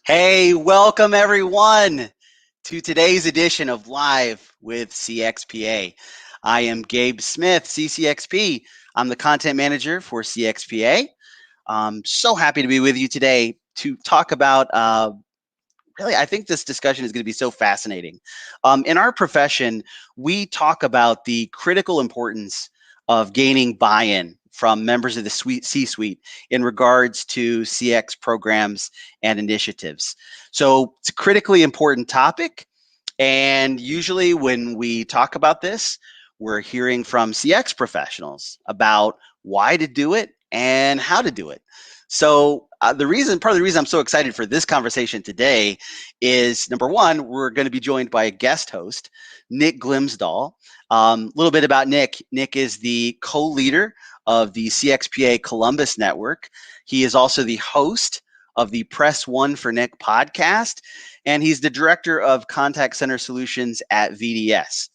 Hey, welcome everyone to today's edition of Live with CXPA. I am Gabe Smith, CCXP. I'm the content manager for CXPA. I'm so happy to be with you today to talk about really, I think this discussion is going to be so fascinating. In our profession, we talk about the critical importance of gaining buy-in from members of the C-suite in regards to CX programs and initiatives. So it's a critically important topic. And usually when we talk about this, we're hearing from CX professionals about why to do it and how to do it. So part of the reason I'm so excited for this conversation today is, number one, we're going to be joined by a guest host, Nick Glimsdahl. A little bit about Nick. Nick is the co-leader of the CXPA Columbus Network. He is also the host of the Press One for Nick podcast, and he's the director of contact center solutions at VDS.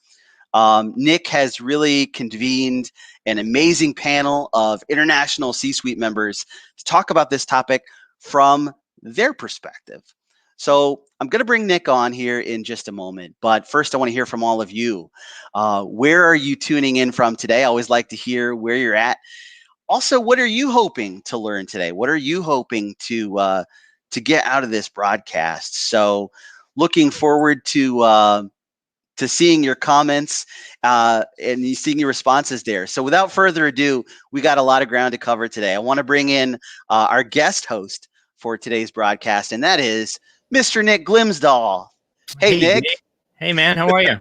Nick has really convened an amazing panel of international C-suite members to talk about this topic from their perspective. So I'm going to bring Nick on here in just a moment, but first I want to hear from all of you. Where are you tuning in from today? I always like to hear where you're at. Also, what are you hoping to learn today? What are you hoping to get out of this broadcast? So looking forward to seeing your comments and seeing your responses there. So without further ado, we got a lot of ground to cover today. I want to bring in our guest host for today's broadcast, and that is Mr. Nick Glimsdahl. Hey, Nick. Hey, man. How are you?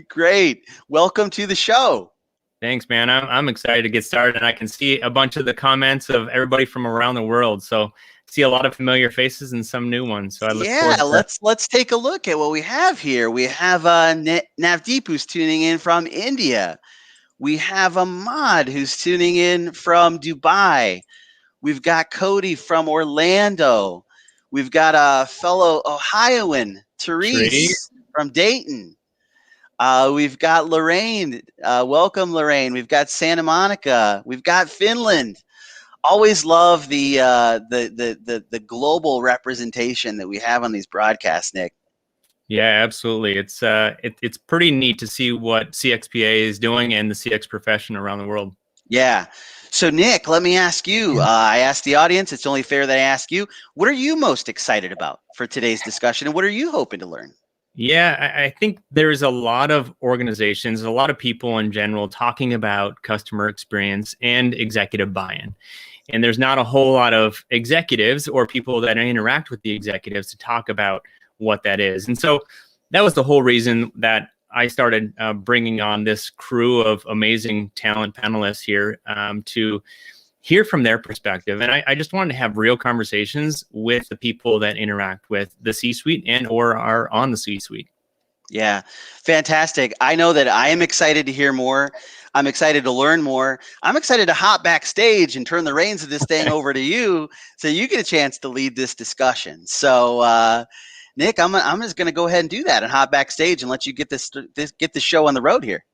Great. Welcome to the show. Thanks, man. I'm excited to get started, and I can see a bunch of the comments of everybody from around the world. So see a lot of familiar faces and some new ones. So I look forward to let's take a look at what we have here. We have Navdeep, who's tuning in from India. We have Ahmad, who's tuning in from Dubai. We've got Cody from Orlando. We've got a fellow Ohioan, Therese from Dayton. We've got Lorraine. Welcome, Lorraine. We've got Santa Monica. We've got Finland. Always love the global representation that we have on these broadcasts, Nick. Yeah, absolutely. It's pretty neat to see what CXPA is doing and the CX profession around the world. Yeah. So, Nick, let me ask you. I asked the audience. It's only fair that I ask you. What are you most excited about for today's discussion, and what are you hoping to learn? Yeah, I think there's a lot of organizations, a lot of people in general talking about customer experience and executive buy-in. And there's not a whole lot of executives or people that interact with the executives to talk about what that is. And so that was the whole reason that I started bringing on this crew of amazing talent panelists here to hear from their perspective. And I just wanted to have real conversations with the people that interact with the C-suite and or are on the C-suite. Yeah, fantastic. I know that I am excited to hear more. I'm excited to learn more. I'm excited to hop backstage and turn the reins of this thing over to you so you get a chance to lead this discussion. So, Nick, I'm just going to go ahead and do that and hop backstage and let you get get the show on the road here.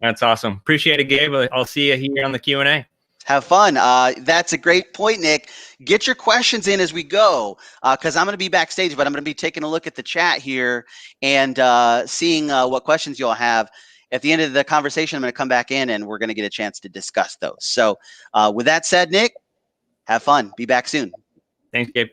That's awesome. Appreciate it, Gabe. I'll see you here on the Q&A. Have fun. That's a great point, Nick. Get your questions in as we go, because I'm going to be backstage, but I'm going to be taking a look at the chat here and seeing what questions you all have. At the end of the conversation, I'm going to come back in and we're going to get a chance to discuss those. So with that said, Nick, have fun. Be back soon. Thanks, Gabe.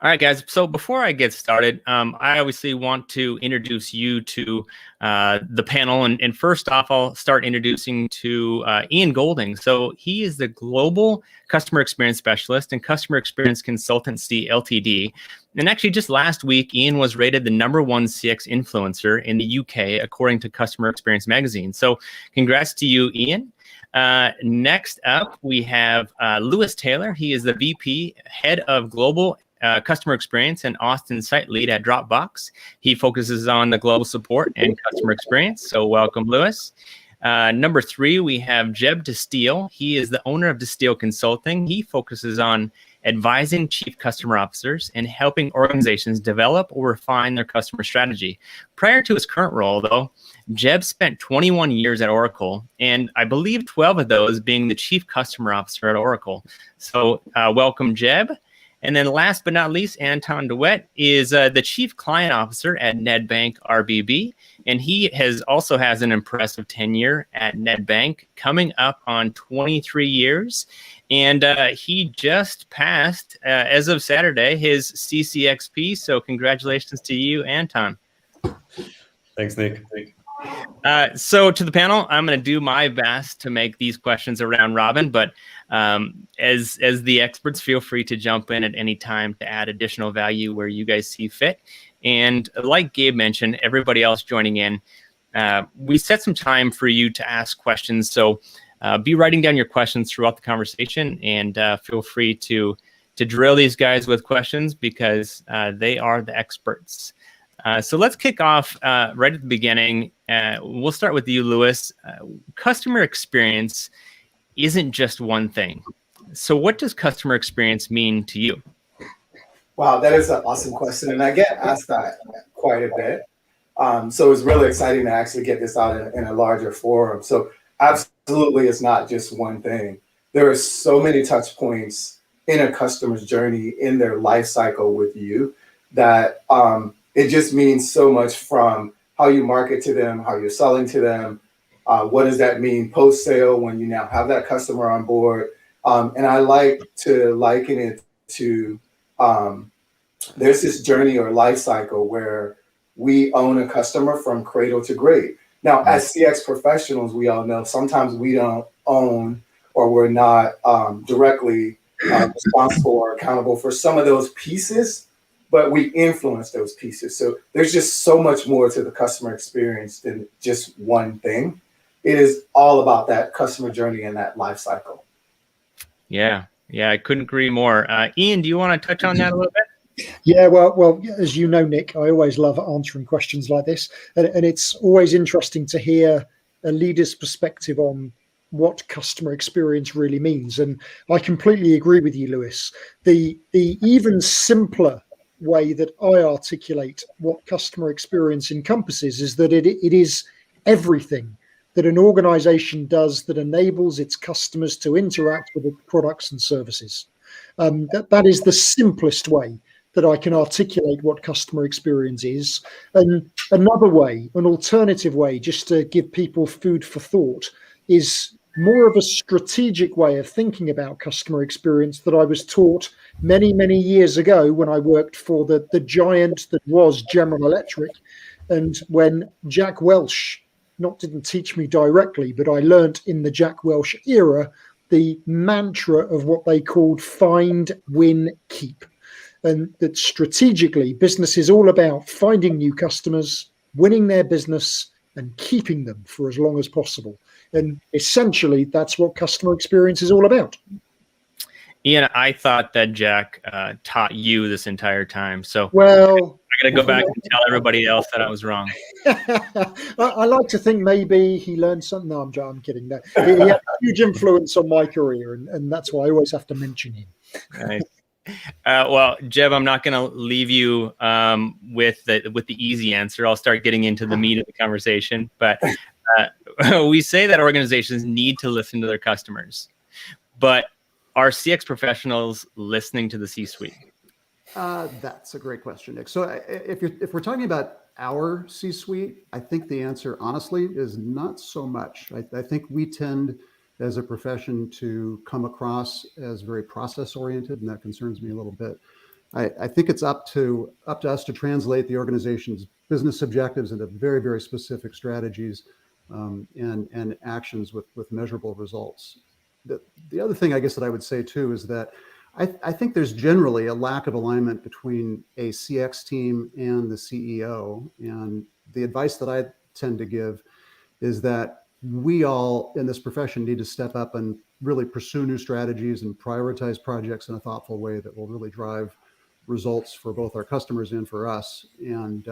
All right, guys. So before I get started, I obviously want to introduce you to the panel. And first off, I'll start introducing to Ian Golding. So he is the Global Customer Experience Specialist and Customer Experience Consultancy Ltd. And actually, just last week, Ian was rated the #1 CX influencer in the UK, according to Customer Experience Magazine. So congrats to you, Ian. Next up, we have Lewis Taylor. He is the VP, Head of Global Customer Experience and Austin Site Lead at Dropbox. He focuses on the global support and customer experience. So welcome, Lewis. Number 3, we have Jeb Dasteel. He is the owner of Dasteel Consulting. He focuses on advising chief customer officers and helping organizations develop or refine their customer strategy. Prior to his current role, though, Jeb spent 21 years at Oracle, and I believe 12 of those being the chief customer officer at Oracle. So welcome, Jeb. And then last but not least, Anton DeWitt is the Chief Client Officer at Nedbank RBB. And he also has an impressive tenure at Nedbank, coming up on 23 years. And he just passed, as of Saturday, his CCXP. So congratulations to you, Anton. Thanks, Nick. So to the panel, I'm going to do my best to make these questions a round robin, but as the experts, feel free to jump in at any time to add additional value where you guys see fit. And like Gabe mentioned, everybody else joining in, we set some time for you to ask questions. So be writing down your questions throughout the conversation, and feel free to drill these guys with questions because they are the experts. So let's kick off right at the beginning. We'll start with you, Lewis. Customer experience isn't just one thing. So what does customer experience mean to you? Wow, that is an awesome question. And I get asked that quite a bit. So it's really exciting to actually get this out in a larger forum. So absolutely, it's not just one thing. There are so many touch points in a customer's journey in their life cycle with you that it just means so much, from how you market to them, how you're selling to them. What does that mean post-sale when you now have that customer on board? And I like to liken it to there's this journey or life cycle where we own a customer from cradle to grave. Now, as CX professionals, we all know sometimes we don't own, or we're not directly responsible or accountable for some of those pieces, but we influence those pieces. So there's just so much more to the customer experience than just one thing. It is all about that customer journey and that life cycle. Yeah, I couldn't agree more. Ian, do you want to touch on that a little bit? Yeah, well, as you know, Nick, I always love answering questions like this. And it's always interesting to hear a leader's perspective on what customer experience really means. And I completely agree with you, Lewis. The even simpler way that I articulate what customer experience encompasses is that it is everything that an organization does that enables its customers to interact with its products and services. That is the simplest way that I can articulate what customer experience is. And another way, an alternative way, just to give people food for thought, is more of a strategic way of thinking about customer experience that I was taught many, many years ago when I worked for the giant that was General Electric. And when Jack Welch didn't teach me directly, but I learned in the Jack Welch era the mantra of what they called find, win, keep. And that strategically, business is all about finding new customers, winning their business, and keeping them for as long as possible. And essentially, that's what customer experience is all about. Ian, I thought that Jack taught you this entire time. So well, I got to go back and tell everybody else that I was wrong. I like to think maybe he learned something. No, I'm kidding. No, he had a huge influence on my career, and that's why I always have to mention him. Nice. Well, Jeb, I'm not going to leave you with the easy answer. I'll start getting into the meat of the conversation. But we say that organizations need to listen to their customers. But are CX professionals listening to the C-suite? That's a great question, Nick. So if we're talking about our C-suite, I think the answer, honestly, is not so much. I think we tend, as a profession, to come across as very process-oriented, and that concerns me a little bit. I think it's up to us to translate the organization's business objectives into very, very specific strategies and actions with measurable results. The other thing I guess that I would say too is that I think there's generally a lack of alignment between a CX team and the CEO. And the advice that I tend to give is that we all in this profession need to step up and really pursue new strategies and prioritize projects in a thoughtful way that will really drive results for both our customers and for us. And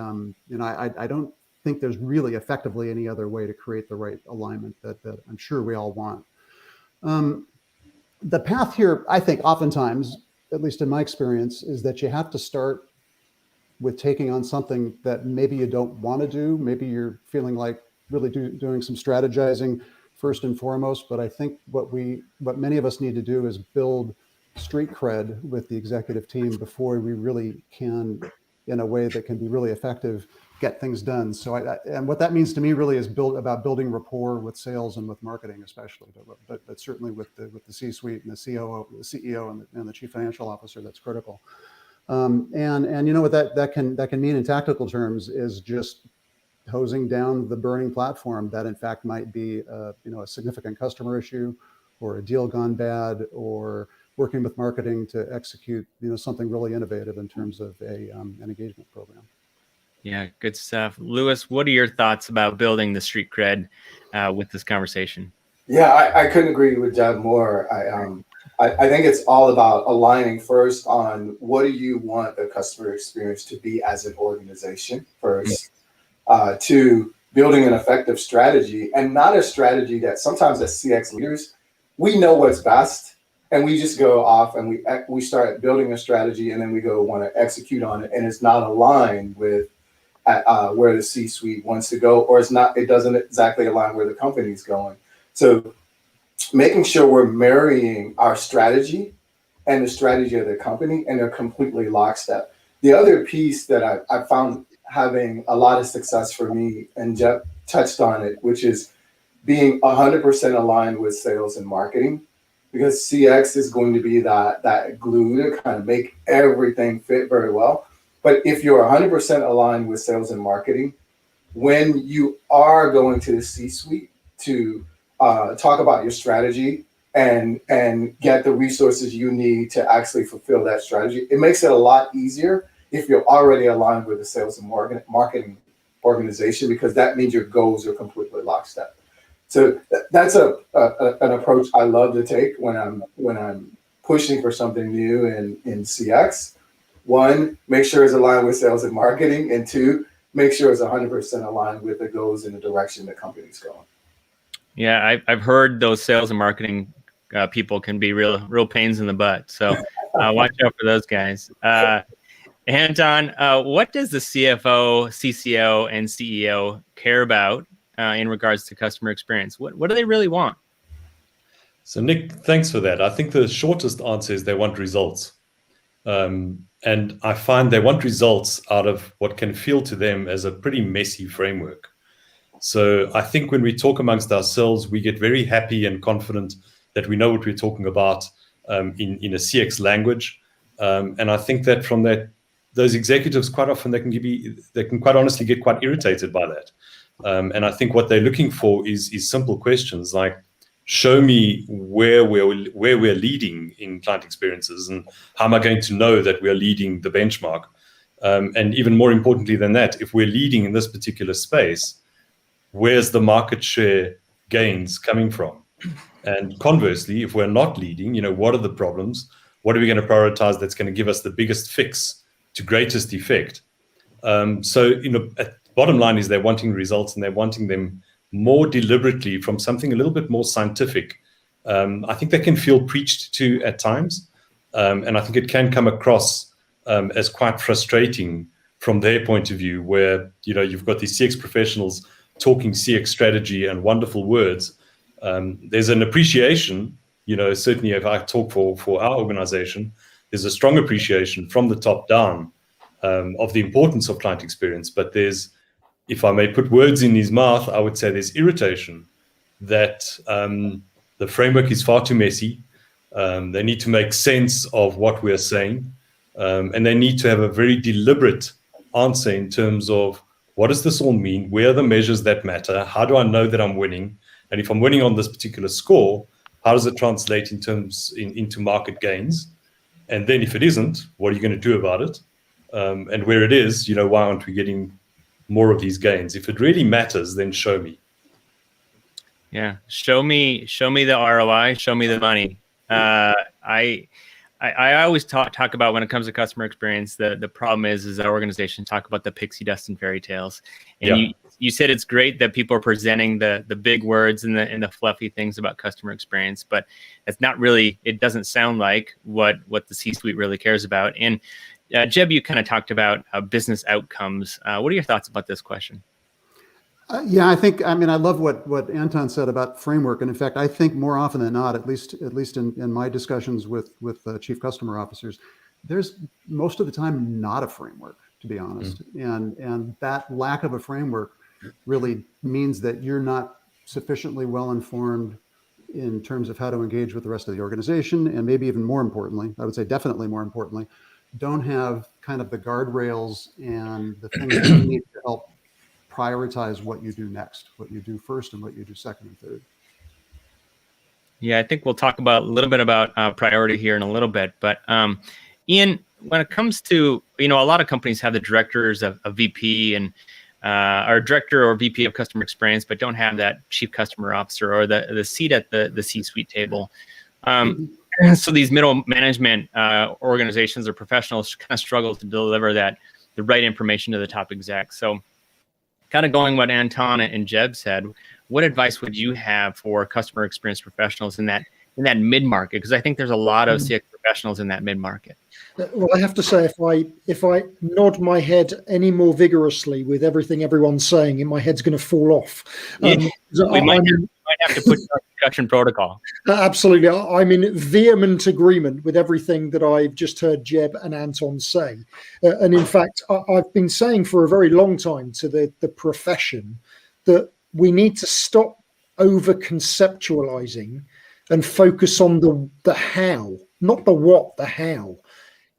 I don't think there's really effectively any other way to create the right alignment that I'm sure we all want. The path here, I think oftentimes, at least in my experience, is that you have to start with taking on something that maybe you don't want to do. Maybe you're feeling like really doing some strategizing first and foremost. But I think what many of us need to do is build street cred with the executive team before we really can, in a way that can be really effective, get things done. So, and what that means to me really is about building rapport with sales and with marketing, especially, but certainly with the C-suite and the COO, the CEO, and the chief financial officer. That's critical. And you know what that can mean in tactical terms is just hosing down the burning platform that in fact might be a significant customer issue, or a deal gone bad, or working with marketing to execute something really innovative in terms of an engagement program. Yeah, good stuff. Lewis, what are your thoughts about building the street cred with this conversation? Yeah, I couldn't agree with Jeb more. I think it's all about aligning first on what do you want the customer experience to be as an organization first, to building an effective strategy, and not a strategy that sometimes as CX leaders, we know what's best and we just go off and we start building a strategy and then we go want to execute on it, and it's not aligned with where the C-suite wants to go, or it doesn't exactly align where the company's going. So making sure we're marrying our strategy and the strategy of the company, and they're completely lockstep. The other piece that I found having a lot of success for me, and Jeb touched on it, which is being 100% aligned with sales and marketing, because CX is going to be that glue to kind of make everything fit very well. But if you're 100% aligned with sales and marketing, when you are going to the C-suite to talk about your strategy and get the resources you need to actually fulfill that strategy, it makes it a lot easier if you're already aligned with the sales and marketing organization, because that means your goals are completely lockstep. So that's an approach I love to take when I'm pushing for something new in CX. One, make sure it's aligned with sales and marketing, and two, make sure it's 100% aligned with the goals and the direction the company's going. Yeah, I've heard those sales and marketing people can be real pains in the butt. So watch out for those guys. Anton, what does the CFO, CCO, and CEO care about in regards to customer experience? What do they really want? So Nick, thanks for that. I think the shortest answer is they want results. And I find they want results out of what can feel to them as a pretty messy framework. So I think when we talk amongst ourselves, we get very happy and confident that we know what we're talking about in a CX language. And I think that from that, those executives quite often they can quite honestly get quite irritated by that. And I think what they're looking for is simple questions like, show me where we're leading in client experiences, and how am I going to know that we're leading the benchmark? And even more importantly than that, if we're leading in this particular space, where's the market share gains coming from? And conversely, if we're not leading, what are the problems? What are we going to prioritize that's going to give us the biggest fix to greatest effect? So, at bottom line is they're wanting results, and they're wanting them more deliberately from something a little bit more scientific. I think they can feel preached to at times, and I think it can come across as quite frustrating from their point of view, where you've got these CX professionals talking CX strategy and wonderful words. There's an appreciation, certainly if I talk for our organization, there's a strong appreciation from the top down of the importance of client experience. But there's, if I may put words in his mouth, I would say there's irritation that the framework is far too messy. They need to make sense of what we're saying, and they need to have a very deliberate answer in terms of, what does this all mean? Where are the measures that matter? How do I know that I'm winning? And if I'm winning on this particular score, how does it translate into market gains? And then if it isn't, what are you going to do about it? And where it is, why aren't we getting more of these gains? If it really matters, then show me. Yeah, show me the ROI, show me the money. I always talk about, when it comes to customer experience, the problem is our organization talk about the pixie dust and fairy tales. And you said it's great that people are presenting the big words and the fluffy things about customer experience, but it's not really, it doesn't sound like what the C-suite really cares about. And Jeb, you kind of talked about business outcomes. What are your thoughts about this question? Yeah, I mean, I love what Anton said about framework. And in fact, I think more often than not, at least in my discussions with chief customer officers, there's most of the time not a framework, to be honest. And that lack of a framework really means that you're not sufficiently well informed in terms of how to engage with the rest of the organization. And maybe even more importantly, I would say definitely more importantly, don't have kind of the guardrails and the things that you need to help prioritize what you do next, what you do first and what you do second and third. Yeah, I think we'll talk about a little bit about priority here in a little bit. But Ian, when it comes to, a lot of companies have the directors of VP and or director or VP of customer experience, but don't have that chief customer officer or the seat at the C-suite table. So these middle management organizations or professionals kind of struggle to deliver the right information to the top exec. So kind of going what Anton and Jeb said, what advice would you have for customer experience professionals in that mid-market? Because I think there's a lot of CX professionals in that mid-market. Well, I have to say, if I nod my head any more vigorously with everything everyone's saying, my head's going to fall off. We might have to put you on production protocol. Absolutely. I'm in vehement agreement with everything that I've just heard Jeb and Anton say. And in fact, I've been saying for a very long time to the profession that we need to stop over-conceptualizing and focus on the how, not the what, the how.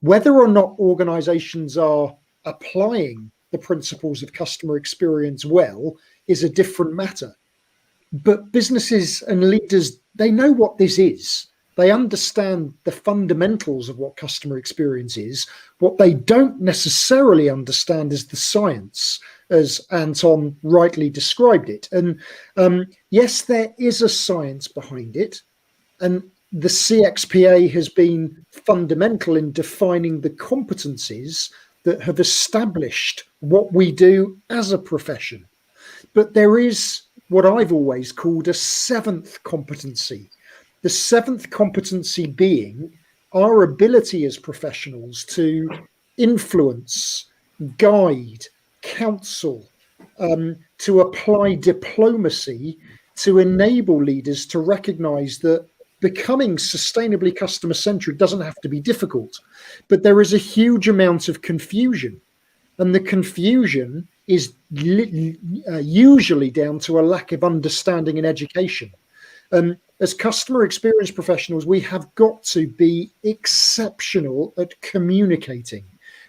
Whether or not organizations are applying the principles of customer experience well is a different matter. But businesses and leaders, they know what this is. They understand the fundamentals of what customer experience is. What they don't necessarily understand is the science, as Anton rightly described it. And yes, there is a science behind it. And the CXPA has been fundamental in defining the competencies that have established what we do as a profession. But there is what I've always called a seventh competency. The seventh competency being our ability as professionals to influence, guide, counsel, to apply diplomacy to enable leaders to recognize that becoming sustainably customer-centric doesn't have to be difficult, but there is a huge amount of confusion. And the confusion is usually down to a lack of understanding and education. As customer experience professionals, we have got to be exceptional at communicating.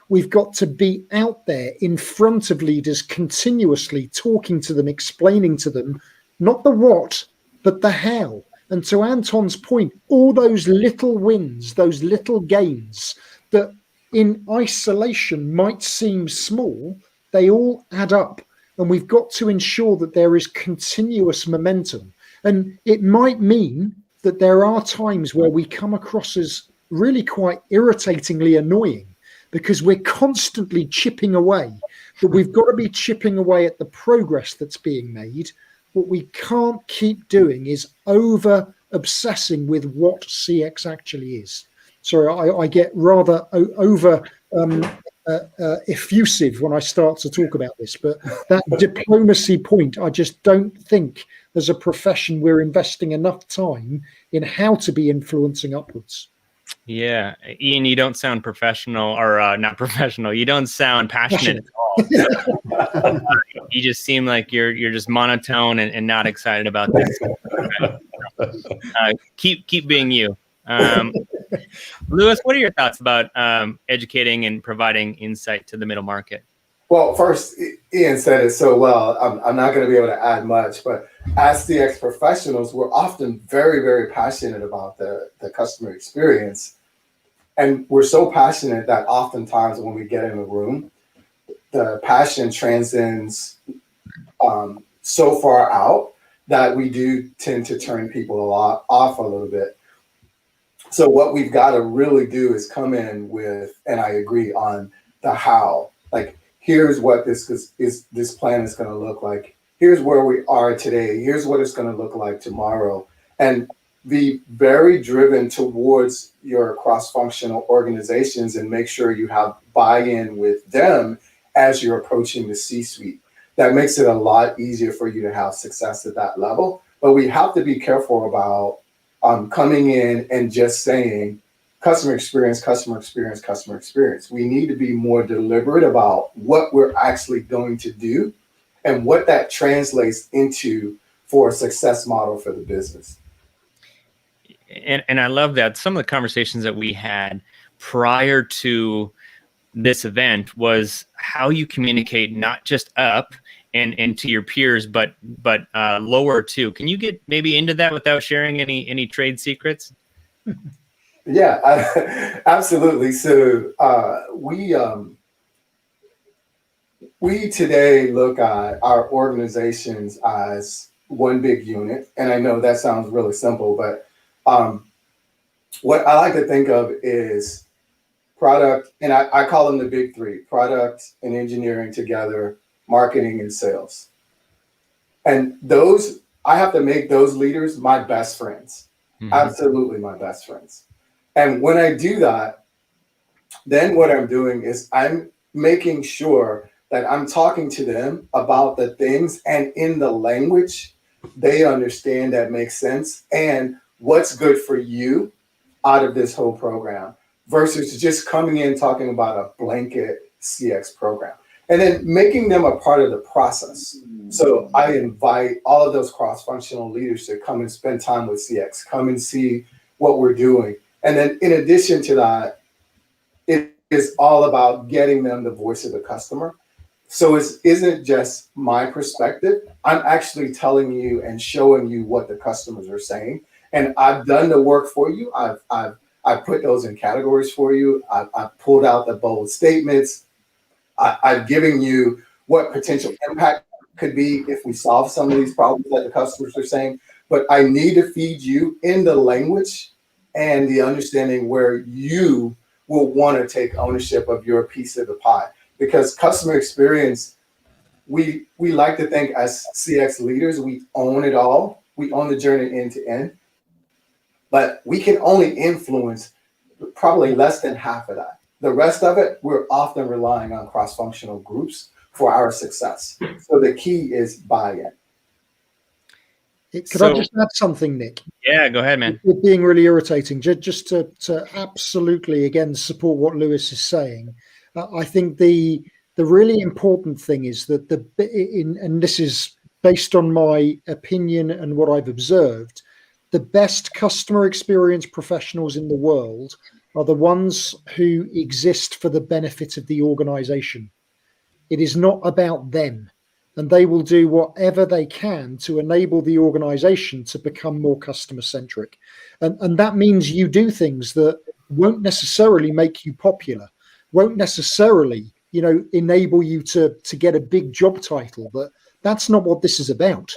We've got to be out there in front of leaders continuously, talking to them, explaining to them, not the what, but the how. And to Anton's point, all those little wins, those little gains that in isolation might seem small, they all add up. And we've got to ensure that there is continuous momentum. And it might mean that there are times where we come across as really quite irritatingly annoying because we're constantly chipping away. But we've got to be chipping away at the progress that's being made. What we can't keep doing is over-obsessing with what CX actually is. Sorry, I get rather effusive when I start to talk about this, but that diplomacy point, I just don't think as a profession we're investing enough time in how to be influencing upwards. Yeah, Ian, you don't sound professional, or not professional. You don't sound passionate at all. You just seem like you're just monotone and not excited about this. Keep being you. Lewis, what are your thoughts about educating and providing insight to the middle market? Well, first, Ian said it so well. I'm not going to be able to add much, but as CX professionals, we're often very, very passionate about the customer experience. And we're so passionate that oftentimes when we get in a room, the passion transcends so far out that we do tend to turn people off a little bit. So what we've got to really do is come in with, and I agree on the how, like, here's what this plan is going to look like. Here's where we are today. Here's what it's going to look like tomorrow. And be very driven towards your cross-functional organizations and make sure you have buy-in with them as you're approaching the C-suite. that makes it a lot easier for you to have success at that level. But we have to be careful about coming in and just saying customer experience, customer experience, customer experience. We need to be more deliberate about what we're actually going to do and what that translates into for a success model for the business. And I love that some of the conversations that we had prior to this event was how you communicate not just up and to your peers, but lower too. Can you get maybe into that without sharing any trade secrets? Yeah, absolutely. So we today look at our organizations as one big unit, and I know that sounds really simple, but what I like to think of is product, and I call them the big three: product and engineering together, marketing and sales. And those, I have to make those leaders my best friends. Mm-hmm. Absolutely my best friends. And when I do that, then what I'm doing is I'm making sure that I'm talking to them about the things and in the language they understand that makes sense and what's good for you out of this whole program versus just coming in talking about a blanket CX program. And then making them a part of the process. So I invite all of those cross-functional leaders to come and spend time with CX, come and see what we're doing. And then in addition to that, it is all about getting them the voice of the customer. So it isn't just my perspective. I'm actually telling you and showing you what the customers are saying. And I've done the work for you. I've put those in categories for you. I've pulled out the bold statements. I've given you what potential impact could be if we solve some of these problems that the customers are saying. But I need to feed you in the language and the understanding where you will want to take ownership of your piece of the pie. Because customer experience, we like to think as CX leaders, we own it all. We own the journey end to end. But we can only influence probably less than half of that. The rest of it, we're often relying on cross-functional groups for our success. So the key is buy-in. Could I just add something, Nick? Yeah, go ahead, man. It being really irritating, just to absolutely, again, support what Lewis is saying. I think the really important thing is that and this is based on my opinion and what I've observed, the best customer experience professionals in the world are the ones who exist for the benefit of the organization. It is not about them. And they will do whatever they can to enable the organization to become more customer centric. And that means you do things that won't necessarily make you popular, won't necessarily, enable you to get a big job title. But that's not what this is about.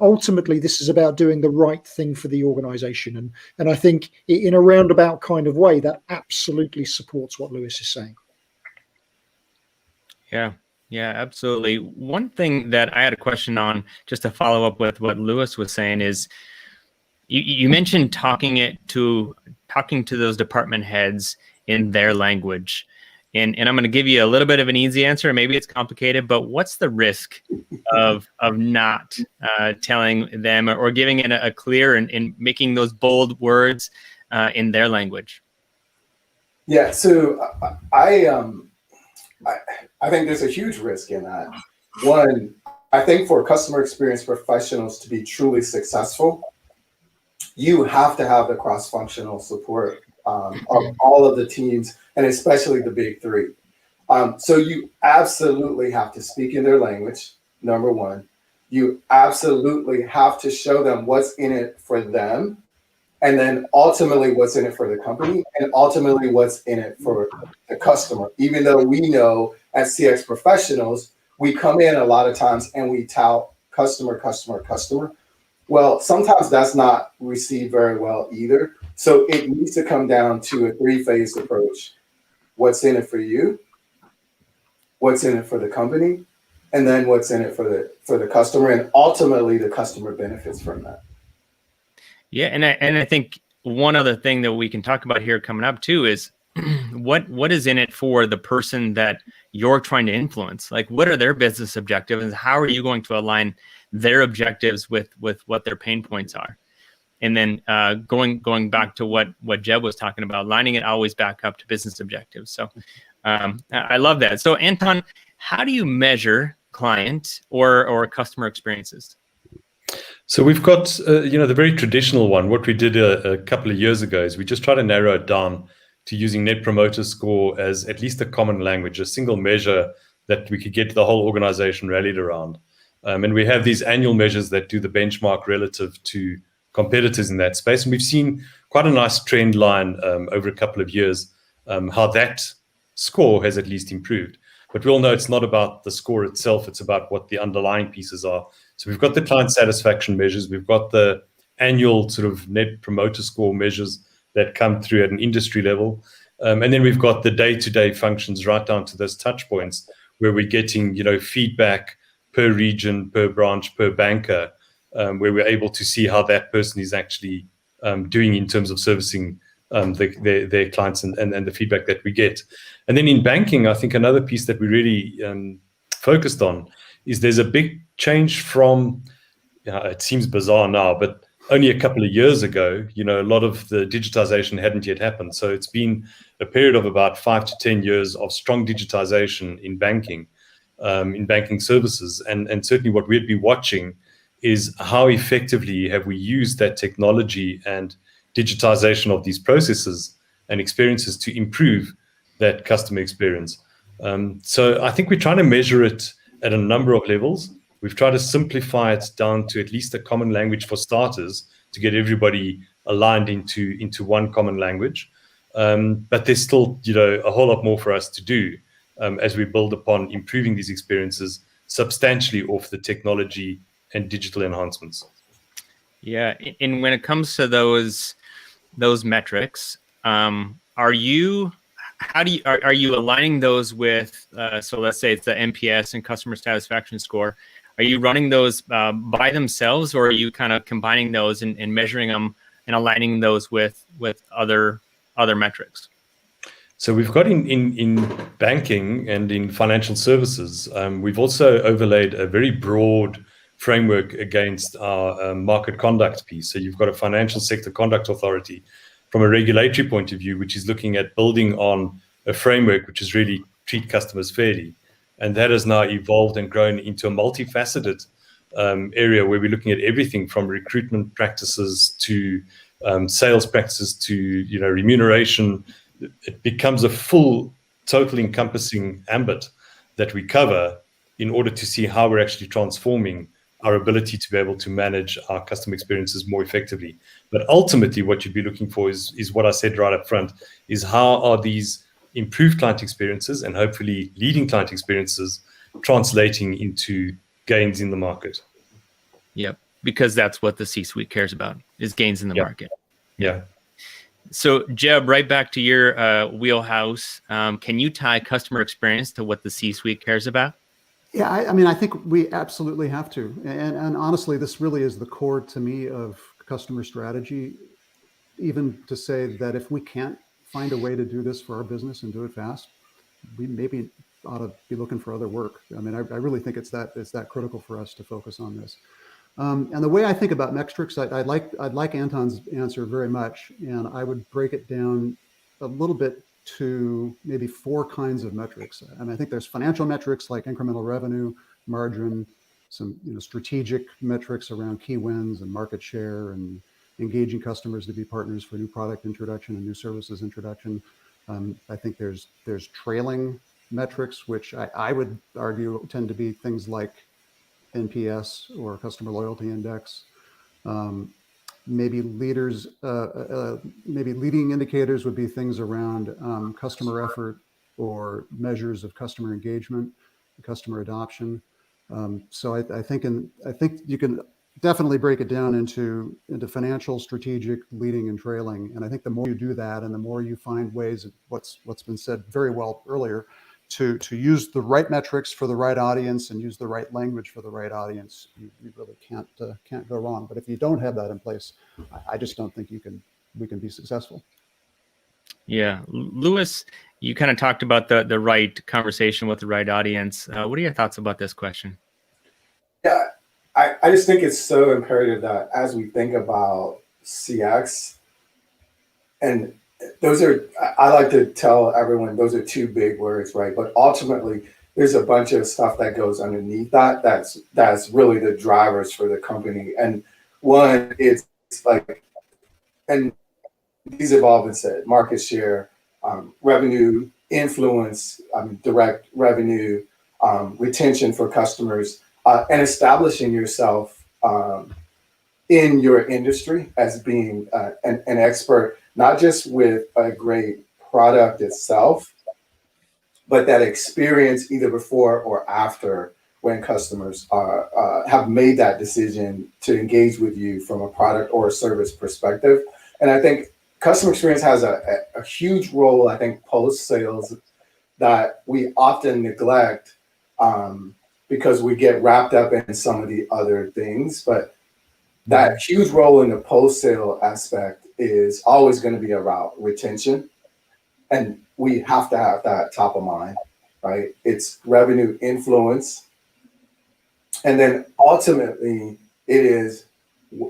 Ultimately, this is about doing the right thing for the organization. And I think in a roundabout kind of way, that absolutely supports what Lewis is saying. Yeah, absolutely. One thing that I had a question on, just to follow up with what Lewis was saying, is you mentioned talking to those department heads in their language. And I'm going to give you a little bit of an easy answer. Maybe it's complicated, but what's the risk of not telling them or giving it a clear and making those bold words in their language? Yeah, so I think there's a huge risk in that. One, I think for customer experience professionals to be truly successful, you have to have the cross-functional support of all of the teams, and especially the big three. So you absolutely have to speak in their language, number one. You absolutely have to show them what's in it for them, and then ultimately what's in it for the company, and ultimately what's in it for the customer. Even though we know as CX professionals, we come in a lot of times and we tout customer, customer, customer. Well, sometimes that's not received very well either. So it needs to come down to a three-phase approach. What's in it for you? What's in it for the company? And then what's in it for the customer? And ultimately the customer benefits from that. Yeah, and I think one other thing that we can talk about here coming up too is what is in it for the person that you're trying to influence? Like, what are their business objectives, and how are you going to align their objectives with what their pain points are? And then going back to what Jeb was talking about, lining it always back up to business objectives. So I love that. So Anton, how do you measure client or customer experiences? So we've got, the very traditional one. What we did a couple of years ago is we just try to narrow it down to using Net Promoter Score as at least a common language, a single measure that we could get the whole organization rallied around. And we have these annual measures that do the benchmark relative to competitors in that space. And we've seen quite a nice trend line over a couple of years, how that score has at least improved. But we all know it's not about the score itself, it's about what the underlying pieces are. So we've got the client satisfaction measures, we've got the annual sort of Net Promoter Score measures that come through at an industry level. And then we've got the day-to-day functions right down to those touch points where we're getting, feedback per region, per branch, per banker, where we're able to see how that person is actually doing in terms of servicing their clients and the feedback that we get. And then in banking, I think another piece that we really focused on is there's a big change from, it seems bizarre now, but only a couple of years ago, a lot of the digitization hadn't yet happened. So it's been a period of about 5 to 10 years of strong digitization in banking services. And certainly what we'd be watching is how effectively have we used that technology and digitization of these processes and experiences to improve that customer experience. So I think we're trying to measure it at a number of levels. We've tried to simplify it down to at least a common language for starters to get everybody aligned into one common language. But there's still, a whole lot more for us to do as we build upon improving these experiences substantially off the technology and digital enhancements. Yeah, and when it comes to those metrics, are you aligning those with? So let's say it's the NPS and customer satisfaction score. Are you running those by themselves, or are you kind of combining those and measuring them and aligning those with other metrics? So we've got in banking and in financial services, we've also overlaid a very broad framework against our market conduct piece. So you've got a financial sector conduct authority from a regulatory point of view, which is looking at building on a framework which is really treat customers fairly. And that has now evolved and grown into a multifaceted area where we're looking at everything from recruitment practices to sales practices to remuneration. It becomes a full, total encompassing ambit that we cover in order to see how we're actually transforming our ability to be able to manage our customer experiences more effectively. But ultimately, what you'd be looking for is what I said right up front, is how are these improved client experiences and hopefully leading client experiences translating into gains in the market. Yep, because that's what the C-suite cares about, is gains in the market. Yeah. So Jeb, right back to your wheelhouse. Can you tie customer experience to what the C-suite cares about? Yeah, I think we absolutely have to. And honestly, this really is the core to me of customer strategy, even to say that if we can't find a way to do this for our business and do it fast, we maybe ought to be looking for other work. I really think it's that critical for us to focus on this. And the way I think about metrics, I'd like Anton's answer very much, and I would break it down a little bit to maybe 4 kinds of metrics. I think there's financial metrics like incremental revenue, margin, some strategic metrics around key wins and market share, and engaging customers to be partners for new product introduction and new services introduction. I think there's trailing metrics, which I would argue tend to be things like NPS or customer loyalty index. Maybe leading indicators would be things around customer effort or measures of customer engagement, customer adoption. So I think you can definitely break it down into financial, strategic, leading, and trailing. And I think the more you do that, and the more you find ways, what's been said very well earlier, to use the right metrics for the right audience and use the right language for the right audience, you really can't go wrong. But if you don't have that in place, I just don't think we can be successful. Yeah, Lewis, You kind of talked about the right conversation with the right audience. What are your thoughts about this question? Yeah, I just think it's so imperative that as we think about CX, and those are, I like to tell everyone, those are two big words, right? But ultimately, there's a bunch of stuff that goes underneath that. That's really the drivers for the company. And one, it's like, and these have all been said: market share, revenue, influence, direct revenue, retention for customers, and establishing yourself in your industry as being an expert, not just with a great product itself, but that experience either before or after, when customers have made that decision to engage with you from a product or a service perspective. And I think customer experience has a huge role, I think, post-sales, that we often neglect because we get wrapped up in some of the other things. But that huge role in the post-sale aspect is always going to be about retention. And we have to have that top of mind, right? It's revenue, influence. And then ultimately, it is,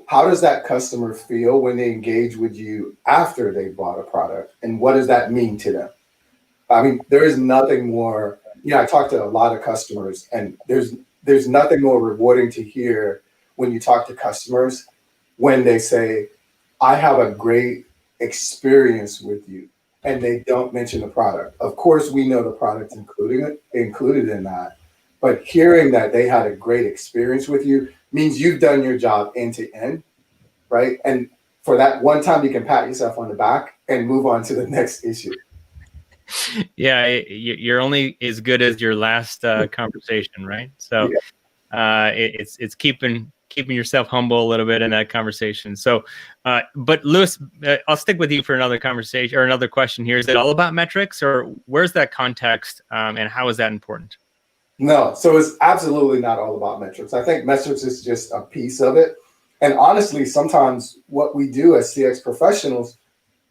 how does that customer feel when they engage with you after they bought a product? And what does that mean to them? I mean, there is nothing more, I talk to a lot of customers, and there's nothing more rewarding to hear when you talk to customers when they say, I have a great experience with you, and they don't mention the product. Of course, we know the product's included in that, but hearing that they had a great experience with you means you've done your job end to end, right? And for that one time, you can pat yourself on the back and move on to the next issue. Yeah, you're only as good as your last conversation, right? So it's keeping yourself humble a little bit in that conversation. So, but Lewis, I'll stick with you for another conversation or another question here. Is it all about metrics, or where's that context, and how is that important? No, so it's absolutely not all about metrics. I think metrics is just a piece of it. And honestly, sometimes what we do as CX professionals,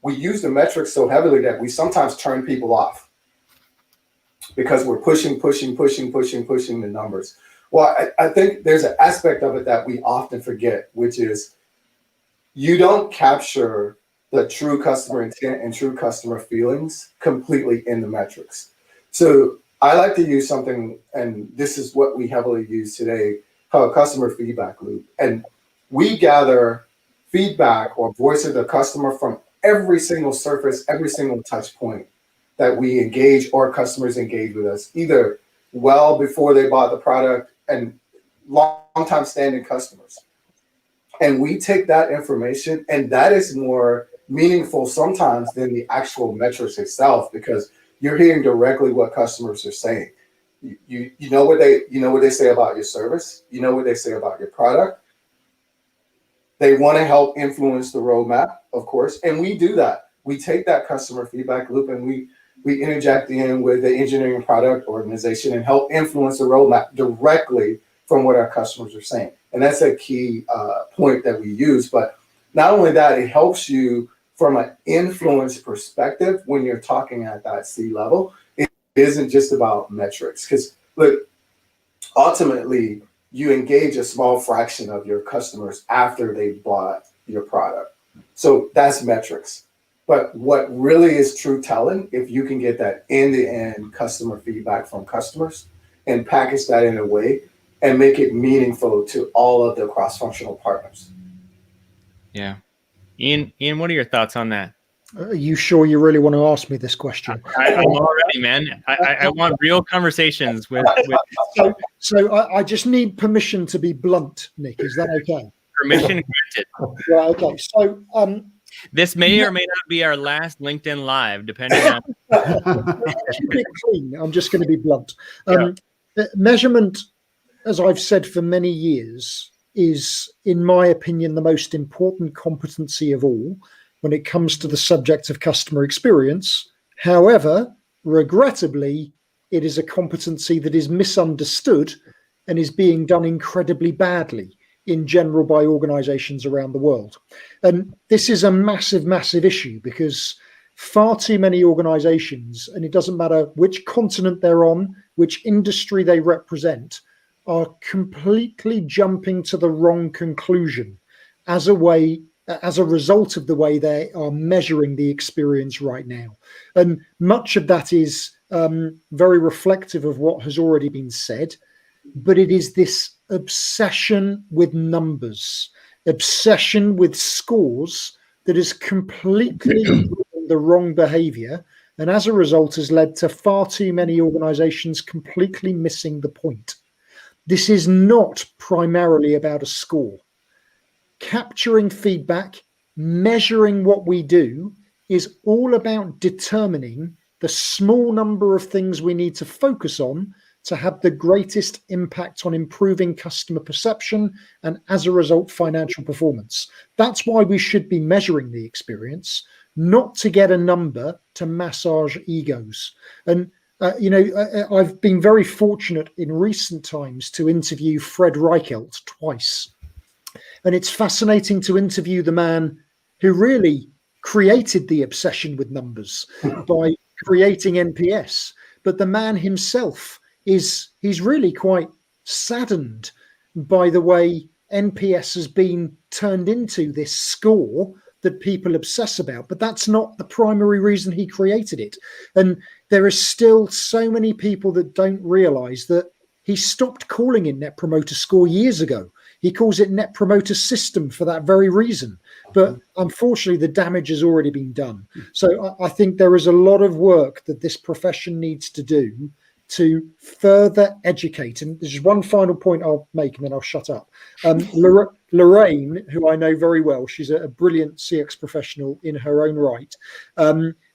we use the metrics so heavily that we sometimes turn people off because we're pushing the numbers. Well, I think there's an aspect of it that we often forget, which is you don't capture the true customer intent and true customer feelings completely in the metrics. So I like to use something, and this is what we heavily use today, called customer feedback loop. And we gather feedback or voice of the customer from every single surface, every single touch point that we engage or customers engage with us, either well before they bought the product and long time standing customers. And we take that information, and that is more meaningful sometimes than the actual metrics itself, because you're hearing directly what customers are saying. You know what they say about your service, you know what they say about your product. They want to help influence the roadmap, of course, and we do that. We take that customer feedback loop and we interject in with the engineering product organization and help influence the roadmap directly from what our customers are saying. And that's a key point that we use. But not only that, it helps you from an influence perspective when you're talking at that C level. It isn't just about metrics, because look, ultimately, you engage a small fraction of your customers after they bought your product. So that's metrics. But what really is true telling, if you can get that end-to-end customer feedback from customers and package that in a way and make it meaningful to all of the cross-functional partners. Yeah. Ian, what are your thoughts on that? Are you sure you really want to ask me this question? I'm already, man. I want real conversations with So I just need permission to be blunt, Nick. Is that okay? Permission granted. Yeah, okay. So this may or may not be our last LinkedIn Live, depending on. Keep it clean. I'm just going to be blunt. Measurement, as I've said for many years, is, in my opinion, the most important competency of all when it comes to the subject of customer experience. However, regrettably, it is a competency that is misunderstood and is being done incredibly badly in general by organizations around the world. And this is a massive, massive issue, because far too many organizations, and it doesn't matter which continent they're on, which industry they represent, are completely jumping to the wrong conclusion as a result of the way they are measuring the experience right now. And much of that is very reflective of what has already been said, but it is this obsession with numbers, obsession with scores that is completely the wrong behavior, and as a result has led to far too many organizations completely missing the point. This is not primarily about a score. Capturing feedback, measuring what we do is all about determining the small number of things we need to focus on to have the greatest impact on improving customer perception and, as a result, financial performance. That's why we should be measuring the experience, not to get a number to massage egos. And I've been very fortunate in recent times to interview Fred Reichelt twice. And it's fascinating to interview the man who really created the obsession with numbers by creating NPS. But the man himself he's really quite saddened by the way NPS has been turned into this score that people obsess about. But that's not the primary reason he created it. And there are still so many people that don't realize that he stopped calling it Net Promoter Score years ago. He calls it Net Promoter System for that very reason. But unfortunately, the damage has already been done. So I think there is a lot of work that this profession needs to do to further educate. And there's one final point I'll make, and then I'll shut up. Lorraine, who I know very well, she's a brilliant CX professional in her own right,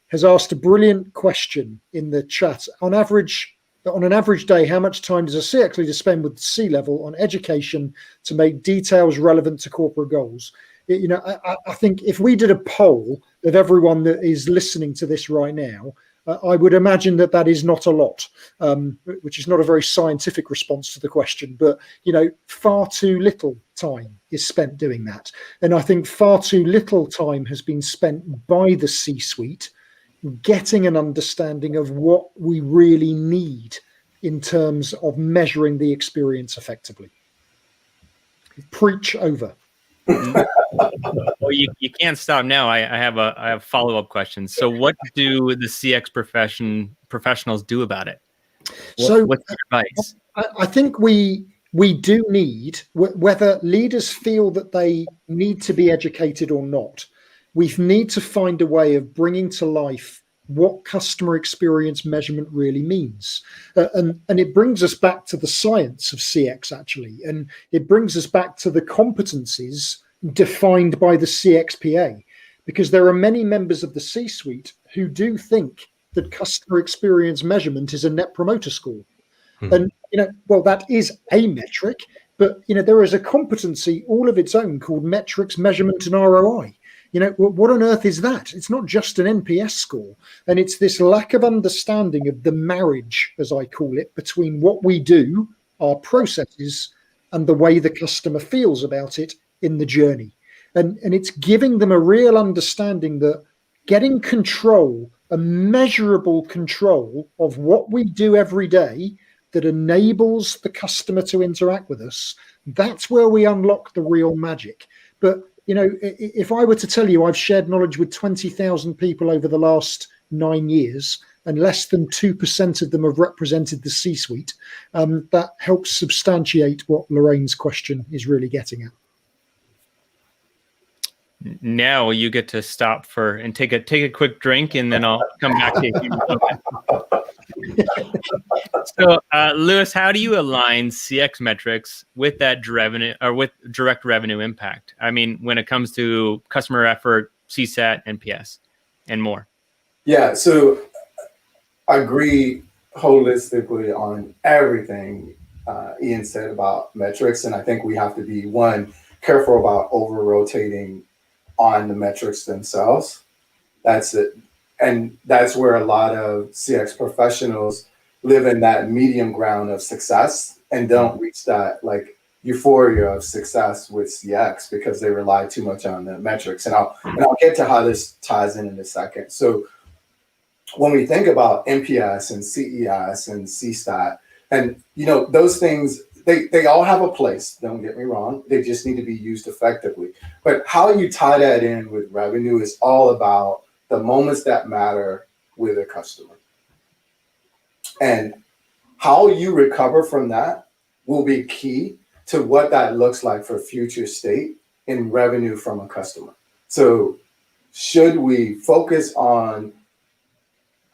has asked a brilliant question in the chat. On an average day, how much time does a CX leader spend with C-level on education to make details relevant to corporate goals? I think if we did a poll of everyone that is listening to this right now, I would imagine that is not a lot, which is not a very scientific response to the question, but, far too little time is spent doing that. And I think far too little time has been spent by the C-suite getting an understanding of what we really need in terms of measuring the experience effectively. Preach over. Well, you can't stop now. I have follow-up questions. So what do the CX professionals do about it? What's your advice? I think we do need, whether leaders feel that they need to be educated or not, we need to find a way of bringing to life what customer experience measurement really means. And it brings us back to the science of CX, actually. And it brings us back to the competencies defined by the CXPA, because there are many members of the C-suite who do think that customer experience measurement is a net promoter score. And, that is a metric, but, there is a competency all of its own called metrics, measurement, and ROI. What on earth is that? It's not just an NPS score. And it's this lack of understanding of the marriage, as I call it, between what we do, our processes, and the way the customer feels about it in the journey. And it's giving them a real understanding that getting control, a measurable control of what we do every day that enables the customer to interact with us, that's where we unlock the real magic. But if I were to tell you I've shared knowledge with 20,000 people over the last 9 years, and less than 2% of them have represented the C-suite, that helps substantiate what Lorraine's question is really getting at. Now you get to stop and take a quick drink, and then I'll come back to you. So, Lewis, how do you align CX metrics with that revenue or with direct revenue impact? I mean, when it comes to customer effort, CSAT, NPS, and more. Yeah, so I agree holistically on everything Ian said about metrics, and I think we have to be careful about over-rotating on the metrics themselves. That's it. And that's where a lot of CX professionals live in that medium ground of success and don't reach that euphoria of success with CX because they rely too much on the metrics. And I'll get to how this ties in a second. So when we think about NPS and CES and CSAT, and those things, they all have a place. Don't get me wrong. They just need to be used effectively. But how you tie that in with revenue is all about the moments that matter with a customer. And how you recover from that will be key to what that looks like for future state in revenue from a customer. So should we focus on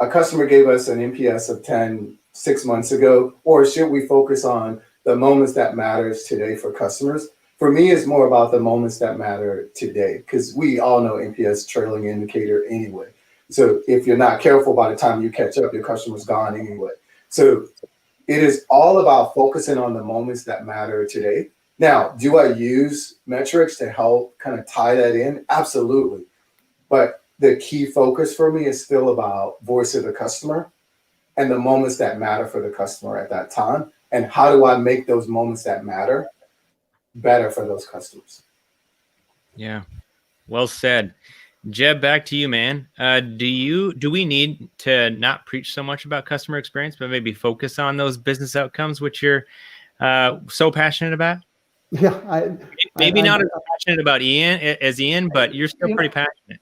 a customer gave us an NPS of 10 6 months ago, or should we focus on the moments that matters today for customers? For me, it's more about the moments that matter today, because we all know NPS trailing indicator anyway. So if you're not careful, by the time you catch up, your customer's gone anyway. So it is all about focusing on the moments that matter today. Now, do I use metrics to help kind of tie that in? Absolutely. But the key focus for me is still about voice of the customer and the moments that matter for the customer at that time. And how do I make those moments that matter better for those customers? Yeah, well said. Jeb, back to you, man. Do we need to not preach so much about customer experience, but maybe focus on those business outcomes, which you're so passionate about? Yeah, maybe not as passionate about Ian, but you're still pretty passionate.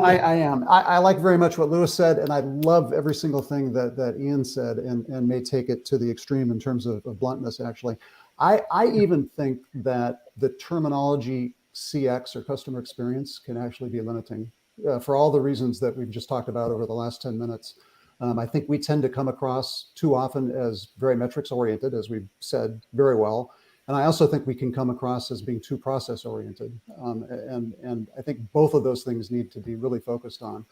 I am. I like very much what Lewis said, and I love every single thing that Ian said, and may take it to the extreme in terms of bluntness, actually. I even think that the terminology CX or customer experience can actually be limiting for all the reasons that we've just talked about over the last 10 minutes. I think we tend to come across too often as very metrics oriented, as we've said very well. And I also think we can come across as being too process oriented. And I think both of those things need to be really focused on.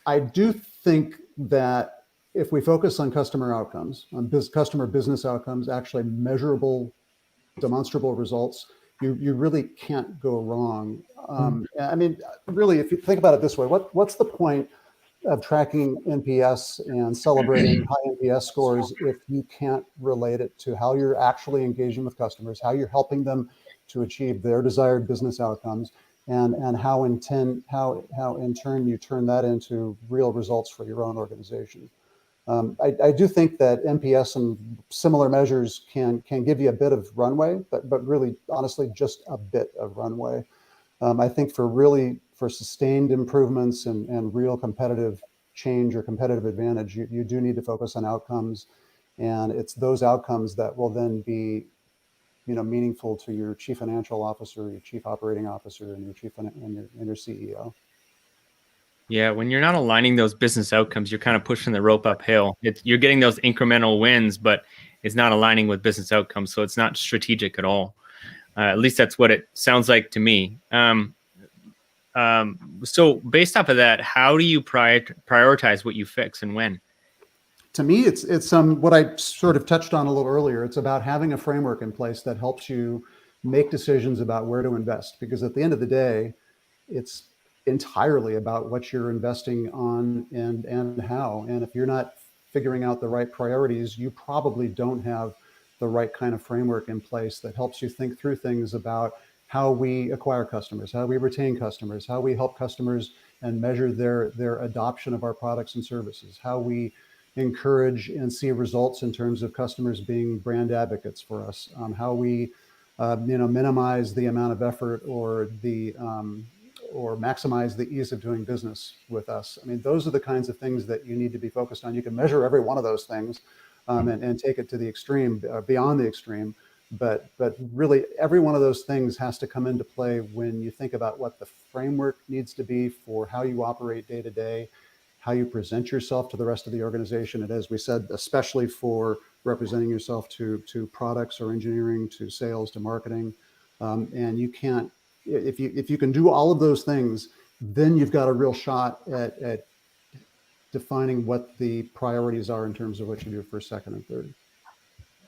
I do think that if we focus on customer outcomes, on customer business outcomes, actually measurable, demonstrable results, you really can't go wrong. I mean, really, if you think about it this way, what's the point of tracking NPS and celebrating high NPS scores if you can't relate it to how you're actually engaging with customers, how you're helping them to achieve their desired business outcomes, and how in turn you turn that into real results for your own organization. I do think that NPS and similar measures can give you a bit of runway, but really, honestly, just a bit of runway. I think for sustained improvements and real competitive change or competitive advantage, you do need to focus on outcomes, and it's those outcomes that will then be, meaningful to your chief financial officer, your chief operating officer, and your CEO. Yeah, when you're not aligning those business outcomes, you're kind of pushing the rope uphill. You're getting those incremental wins, but it's not aligning with business outcomes, so it's not strategic at all. At least that's what it sounds like to me. So based off of that, how do you prioritize what you fix and when? To me, it's what I sort of touched on a little earlier. It's about having a framework in place that helps you make decisions about where to invest, because at the end of the day, it's entirely about what you're investing on and how. And if you're not figuring out the right priorities, you probably don't have the right kind of framework in place that helps you think through things about how we acquire customers, how we retain customers, how we help customers and measure their adoption of our products and services, how we encourage and see results in terms of customers being brand advocates for us, how we minimize the amount of effort or maximize the ease of doing business with us. I mean, those are the kinds of things that you need to be focused on. You can measure every one of those things and take it to the extreme, beyond the extreme. But really, every one of those things has to come into play when you think about what the framework needs to be for how you operate day to day, how you present yourself to the rest of the organization. And as we said, especially for representing yourself to products or engineering, to sales, to marketing. And you can't, if you can do all of those things, then you've got a real shot at defining what the priorities are in terms of what you do first, second, and third.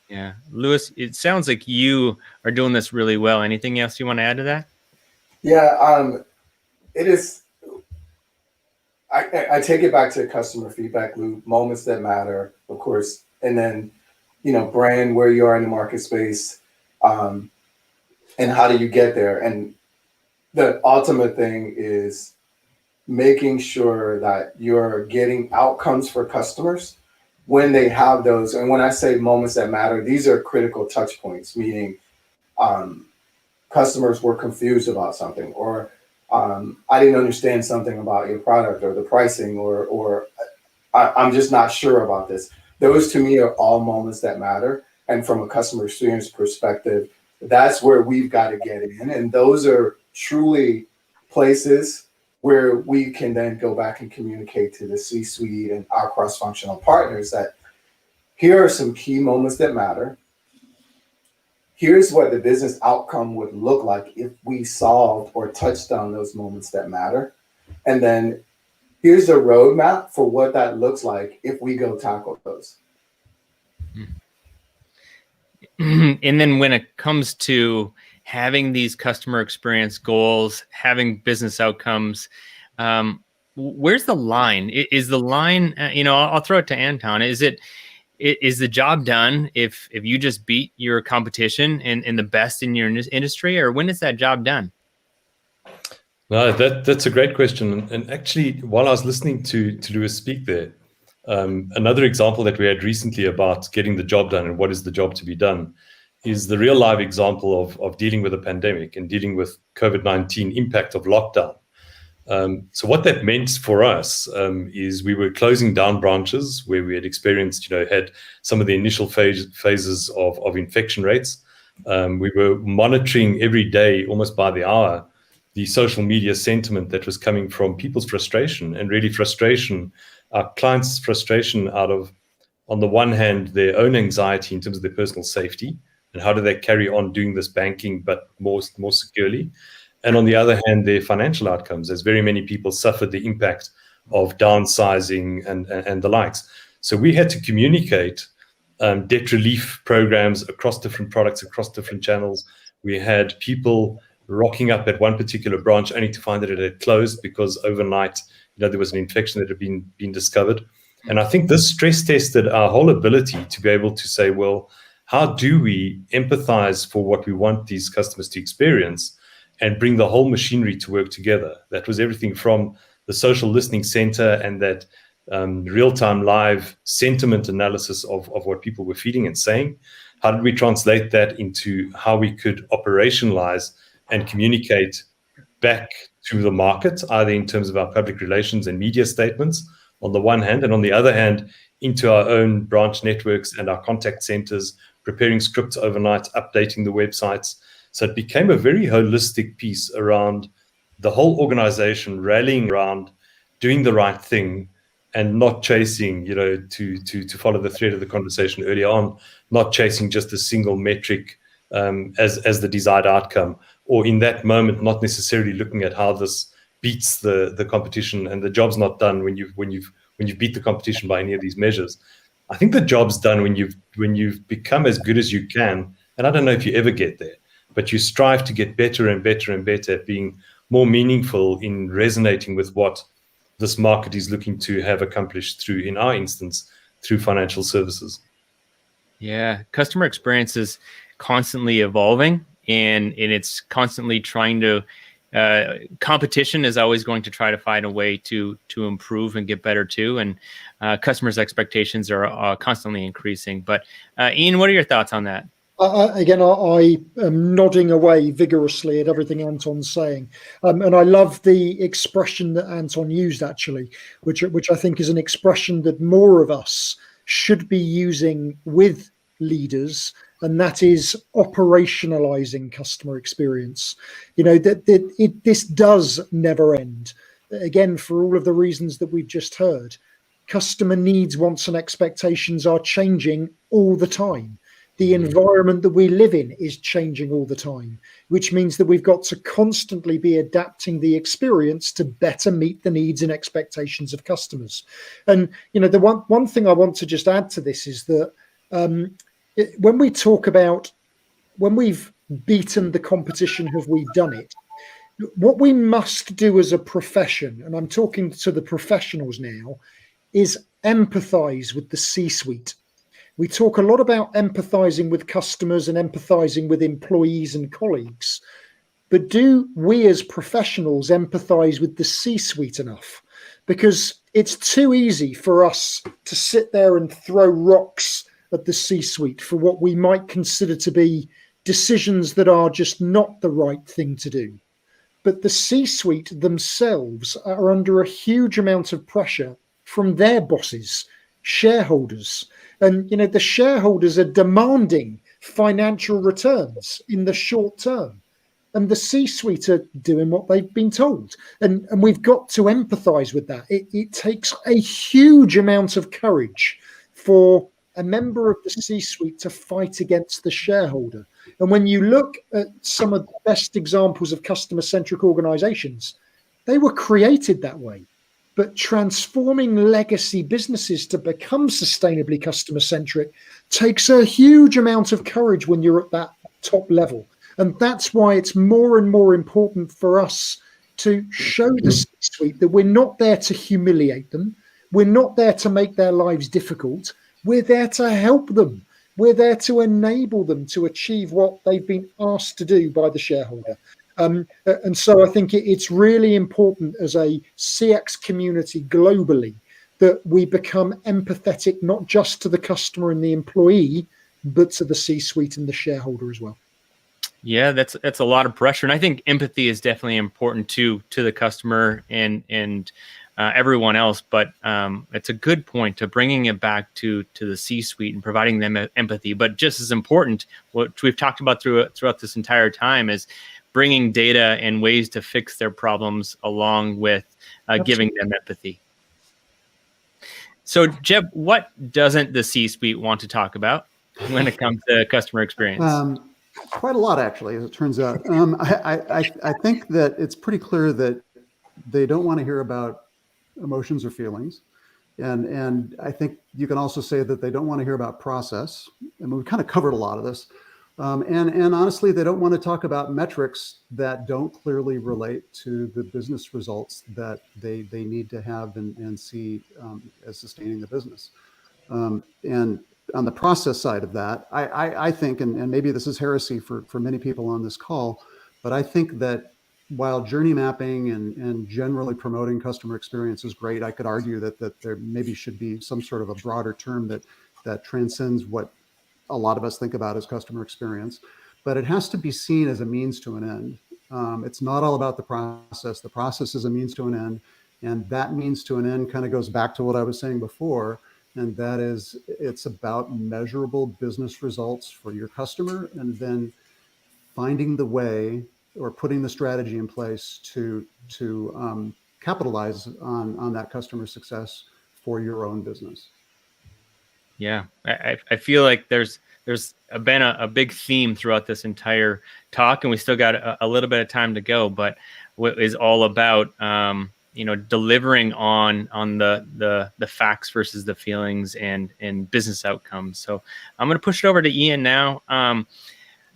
Yeah. Lewis, it sounds like you are doing this really well. Anything else you want to add to that? Yeah, it is. I take it back to customer feedback loop, moments that matter, of course, and then, brand, where you are in the market space, And how do you get there? And the ultimate thing is making sure that you're getting outcomes for customers when they have those. And when I say moments that matter, these are critical touch points, meaning customers were confused about something, or I didn't understand something about your product or the pricing, or I'm just not sure about this. Those to me are all moments that matter. And from a customer experience perspective, that's where we've got to get in. And those are truly places where we can then go back and communicate to the C-suite and our cross-functional partners that here are some key moments that matter. Here's what the business outcome would look like if we solved or touched on those moments that matter. And then here's a roadmap for what that looks like if we go tackle those. And then when it comes to having these customer experience goals, having business outcomes, where's the line? Is the line, I'll throw it to Anton. Is the job done if you just beat your competition and the best in your industry, or when is that job done? No, that's a great question. And actually, while I was listening to Lewis speak there, another example that we had recently about getting the job done and what is the job to be done is the real live example of dealing with a pandemic and dealing with COVID-19 impact of lockdown. So what that meant for us is we were closing down branches where we had experienced, had some of the initial phases of infection rates. We were monitoring every day, almost by the hour, the social media sentiment that was coming from people's frustration, and really frustration, our clients' frustration out of, on the one hand, their own anxiety in terms of their personal safety and how do they carry on doing this banking, but more securely. And on the other hand, their financial outcomes, as very many people suffered the impact of downsizing and the likes. So we had to communicate debt relief programs across different products, across different channels. We had people rocking up at one particular branch only to find that it had closed because overnight, there was an infection that had been discovered. And I think this stress tested our whole ability to be able to say, well, how do we empathize for what we want these customers to experience and bring the whole machinery to work together? That was everything from the social listening center and that real-time live sentiment analysis of what people were feeling and saying. How did we translate that into how we could operationalize and communicate back to the market, either in terms of our public relations and media statements on the one hand, and on the other hand, into our own branch networks and our contact centers, preparing scripts overnight, updating the websites. So it became a very holistic piece around the whole organization rallying around doing the right thing and not chasing, to follow the thread of the conversation earlier on, not chasing just a single metric as the desired outcome, or in that moment, not necessarily looking at how this beats the competition, and the job's not done when you've beat the competition by any of these measures. I think the job's done when you've become as good as you can, and I don't know if you ever get there, but you strive to get better and better and better at being more meaningful in resonating with what this market is looking to have accomplished through, in our instance, through financial services. Yeah, customer experience is constantly evolving, and it's constantly trying to competition is always going to try to find a way to improve and get better too, and customers' expectations are constantly increasing. But Ian, what are your thoughts on that? Again, I am nodding away vigorously at everything Anton's saying, and I love the expression that Anton used actually, which I think is an expression that more of us should be using with leaders, and that is operationalizing customer experience. This does never end. Again, for all of the reasons that we've just heard, customer needs, wants, and expectations are changing all the time. The environment that we live in is changing all the time, which means that we've got to constantly be adapting the experience to better meet the needs and expectations of customers. And, the one thing I want to just add to this is that when we talk about when we've beaten the competition, have we done it? What we must do as a profession, and I'm talking to the professionals now, is empathize with the C-suite. We talk a lot about empathizing with customers and empathizing with employees and colleagues. But do we as professionals empathize with the C-suite enough? Because it's too easy for us to sit there and throw rocks at the C-suite for what we might consider to be decisions that are just not the right thing to do. But the C-suite themselves are under a huge amount of pressure from their bosses, shareholders. And, the shareholders are demanding financial returns in the short term. And the C-suite are doing what they've been told. And we've got to empathize with that. It takes a huge amount of courage for a member of the C-suite to fight against the shareholder. And when you look at some of the best examples of customer-centric organizations, they were created that way. But transforming legacy businesses to become sustainably customer-centric takes a huge amount of courage when you're at that top level. And that's why it's more and more important for us to show the C-suite that we're not there to humiliate them. We're not there to make their lives difficult. We're there to help them. We're there to enable them to achieve what they've been asked to do by the shareholder. And so I think it's really important as a CX community globally that we become empathetic, not just to the customer and the employee, but to the C-suite and the shareholder as well. Yeah, that's a lot of pressure, and I think empathy is definitely important to the customer and everyone else. But it's a good point to bringing it back to the C-suite and providing them empathy. But just as important, what we've talked about throughout this entire time is bringing data and ways to fix their problems along with giving them empathy. So, Jeb, what doesn't the C-suite want to talk about when it comes to customer experience? Quite a lot, actually, as it turns out. I think that it's pretty clear that they don't want to hear about emotions or feelings. And I think you can also say that they don't want to hear about process. And we've kind of covered a lot of this. And honestly, they don't want to talk about metrics that don't clearly relate to the business results that they need to have and see as sustaining the business. And on the process side of that, I think, and maybe this is heresy for many people on this call, but I think that while journey mapping and generally promoting customer experience is great, I could argue that there maybe should be some sort of a broader term that transcends what a lot of us think about as customer experience, but it has to be seen as a means to an end. It's not all about the process. The process is a means to an end, and that means to an end kind of goes back to what I was saying before. And that is, it's about measurable business results for your customer, and then finding the way or putting the strategy in place to capitalize on that customer success for your own business. Yeah, I feel like there's been a big theme throughout this entire talk, and we still got a little bit of time to go, but what is all about delivering on the facts versus the feelings and business outcomes. So I'm going to push it over to Ian now.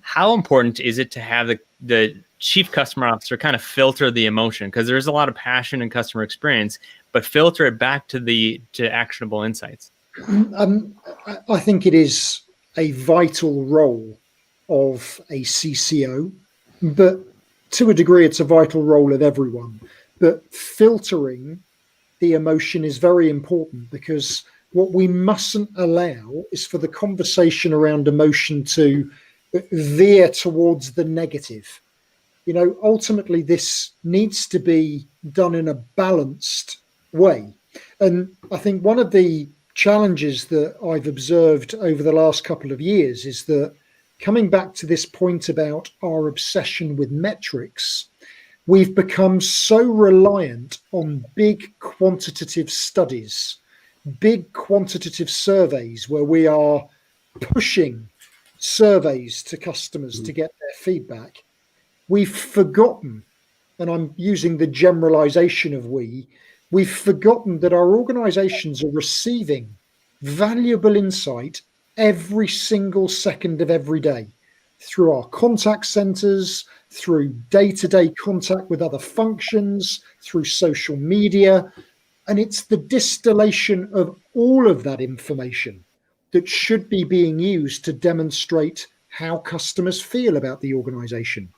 How important is it to have the chief customer officer kind of filter the emotion? Because there's a lot of passion in customer experience, but filter it back to actionable insights. I think it is a vital role of a CCO, but to a degree, it's a vital role of everyone. But filtering the emotion is very important, because what we mustn't allow is for the conversation around emotion to veer towards the negative. Ultimately, this needs to be done in a balanced way. And I think one of the challenges that I've observed over the last couple of years is that, coming back to this point about our obsession with metrics, we've become so reliant on big quantitative studies, big quantitative surveys, where we are pushing surveys to customers to get their feedback. We've forgotten, and I'm using the generalization of we've forgotten that our organizations are receiving valuable insight every single second of every day through our contact centers, through day-to-day contact with other functions, through social media. And it's the distillation of all of that information that should be being used to demonstrate how customers feel about the organization.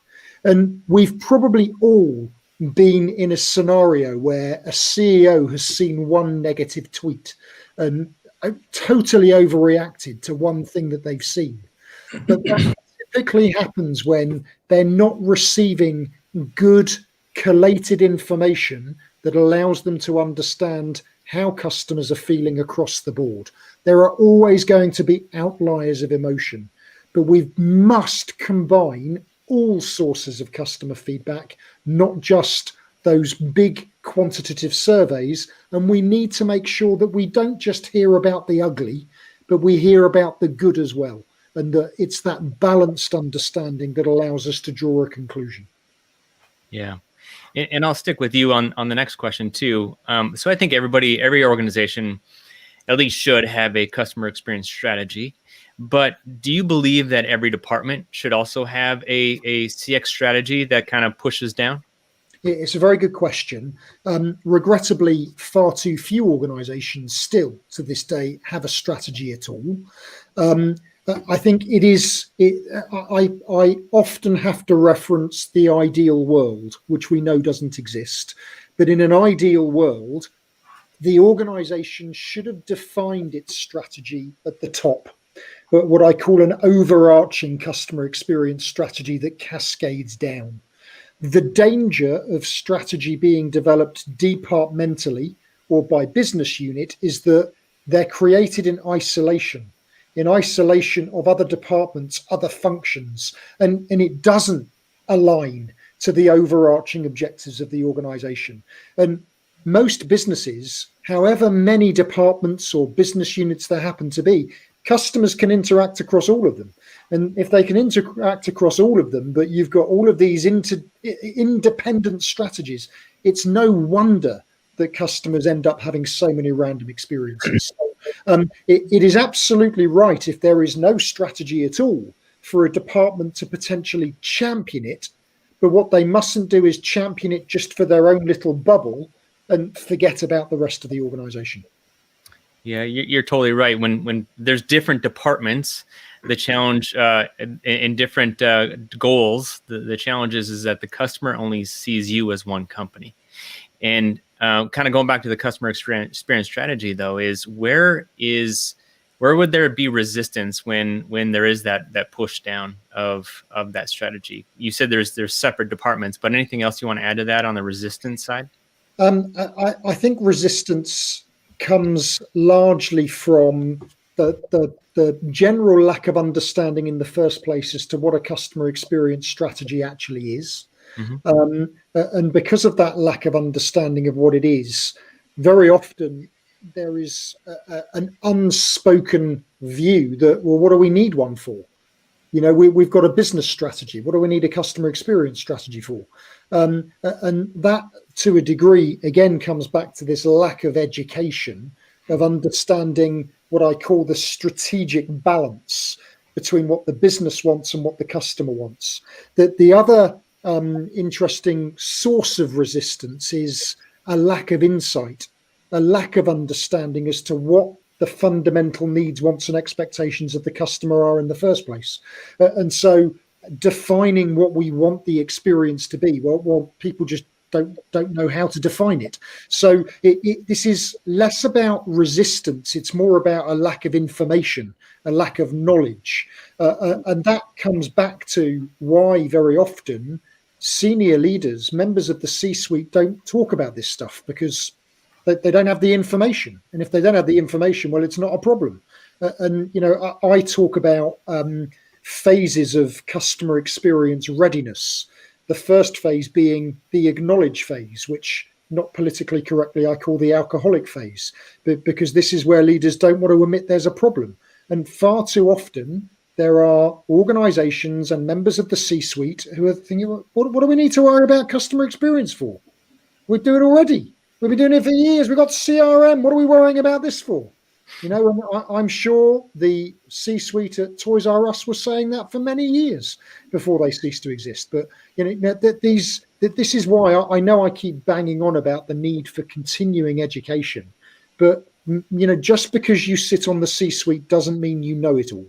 And we've probably all been in a scenario where a CEO has seen one negative tweet and totally overreacted to one thing that they've seen. But that typically happens when they're not receiving good collated information that allows them to understand how customers are feeling across the board. There are always going to be outliers of emotion, but we must combine all sources of customer feedback, not just those big quantitative surveys. And we need to make sure that we don't just hear about the ugly, but we hear about the good as well. And that it's that balanced understanding that allows us to draw a conclusion. Yeah. And I'll stick with you on the next question too. So I think every organization at least should have a customer experience strategy. But do you believe that every department should also have a CX strategy that kind of pushes down? It's a very good question. Regrettably, far too few organizations still to this day have a strategy at all. I think I often have to reference the ideal world, which we know doesn't exist. But in an ideal world, the organization should have defined its strategy at the top, but what I call an overarching customer experience strategy that cascades down. The danger of strategy being developed departmentally or by business unit is that they're created in isolation of other departments, other functions, and it doesn't align to the overarching objectives of the organization. And most businesses, however many departments or business units there happen to be, customers can interact across all of them. And if they can interact across all of them, but you've got all of these independent strategies, it's no wonder that customers end up having so many random experiences. It is absolutely right if there is no strategy at all for a department to potentially champion it, but what they mustn't do is champion it just for their own little bubble and forget about the rest of the organization. Yeah, you're totally right. When there's different departments, the challenge in different goals, the challenge is that the customer only sees you as one company. And kind of going back to the customer experience strategy, though, is where would there be resistance when there is that push down of that strategy? You said there's separate departments, but anything else you want to add to that on the resistance side? I think resistance comes largely from the general lack of understanding in the first place as to what a customer experience strategy actually is. Mm-hmm. And because of that lack of understanding of what it is, very often there is an unspoken view that, well, what do we need one for? You know, we've got a business strategy. What do we need a customer experience strategy for? And that, to a degree, again, comes back to this lack of education, of understanding what I call the strategic balance between what the business wants and what the customer wants. That the other interesting source of resistance is a lack of insight, a lack of understanding as to what the fundamental needs, wants, and expectations of the customer are in the first place. And so defining what we want the experience to be, well people just don't know how to define it. So this is less about resistance. It's more about a lack of information, a lack of knowledge. And that comes back to why very often senior leaders, members of the C-suite, don't talk about this stuff, because they don't have the information. And if they don't have the information, well, it's not a problem. And, you know, I talk about phases of customer experience readiness. The first phase being the acknowledge phase, which, not politically correctly, I call the alcoholic phase, but because this is where leaders don't want to admit there's a problem. And far too often, there are organizations and members of the C-suite who are thinking, what do we need to worry about customer experience for? We do it already. We've been doing it for years. We've got CRM. What are we worrying about this for? You know, and I'm sure the C-suite at Toys R Us was saying that for many years before they ceased to exist. But you know, this is why I know I keep banging on about the need for continuing education. But just because you sit on the C-suite doesn't mean you know it all.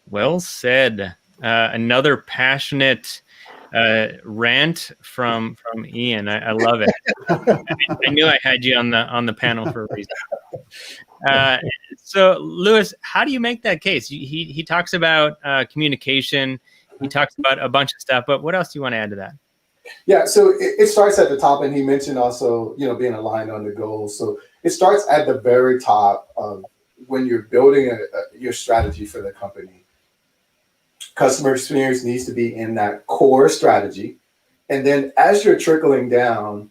Well said. Another passionate rant from Ian. I love it. I knew I had you on the panel for a reason. So, Lewis, how do you make that case? He talks about communication. He talks about a bunch of stuff, but what else do you want to add to that? Yeah, so it starts at the top, and he mentioned also, being aligned on the goals. So it starts at the very top of when you're building your strategy for the company. Customer experience needs to be in that core strategy. And then as you're trickling down,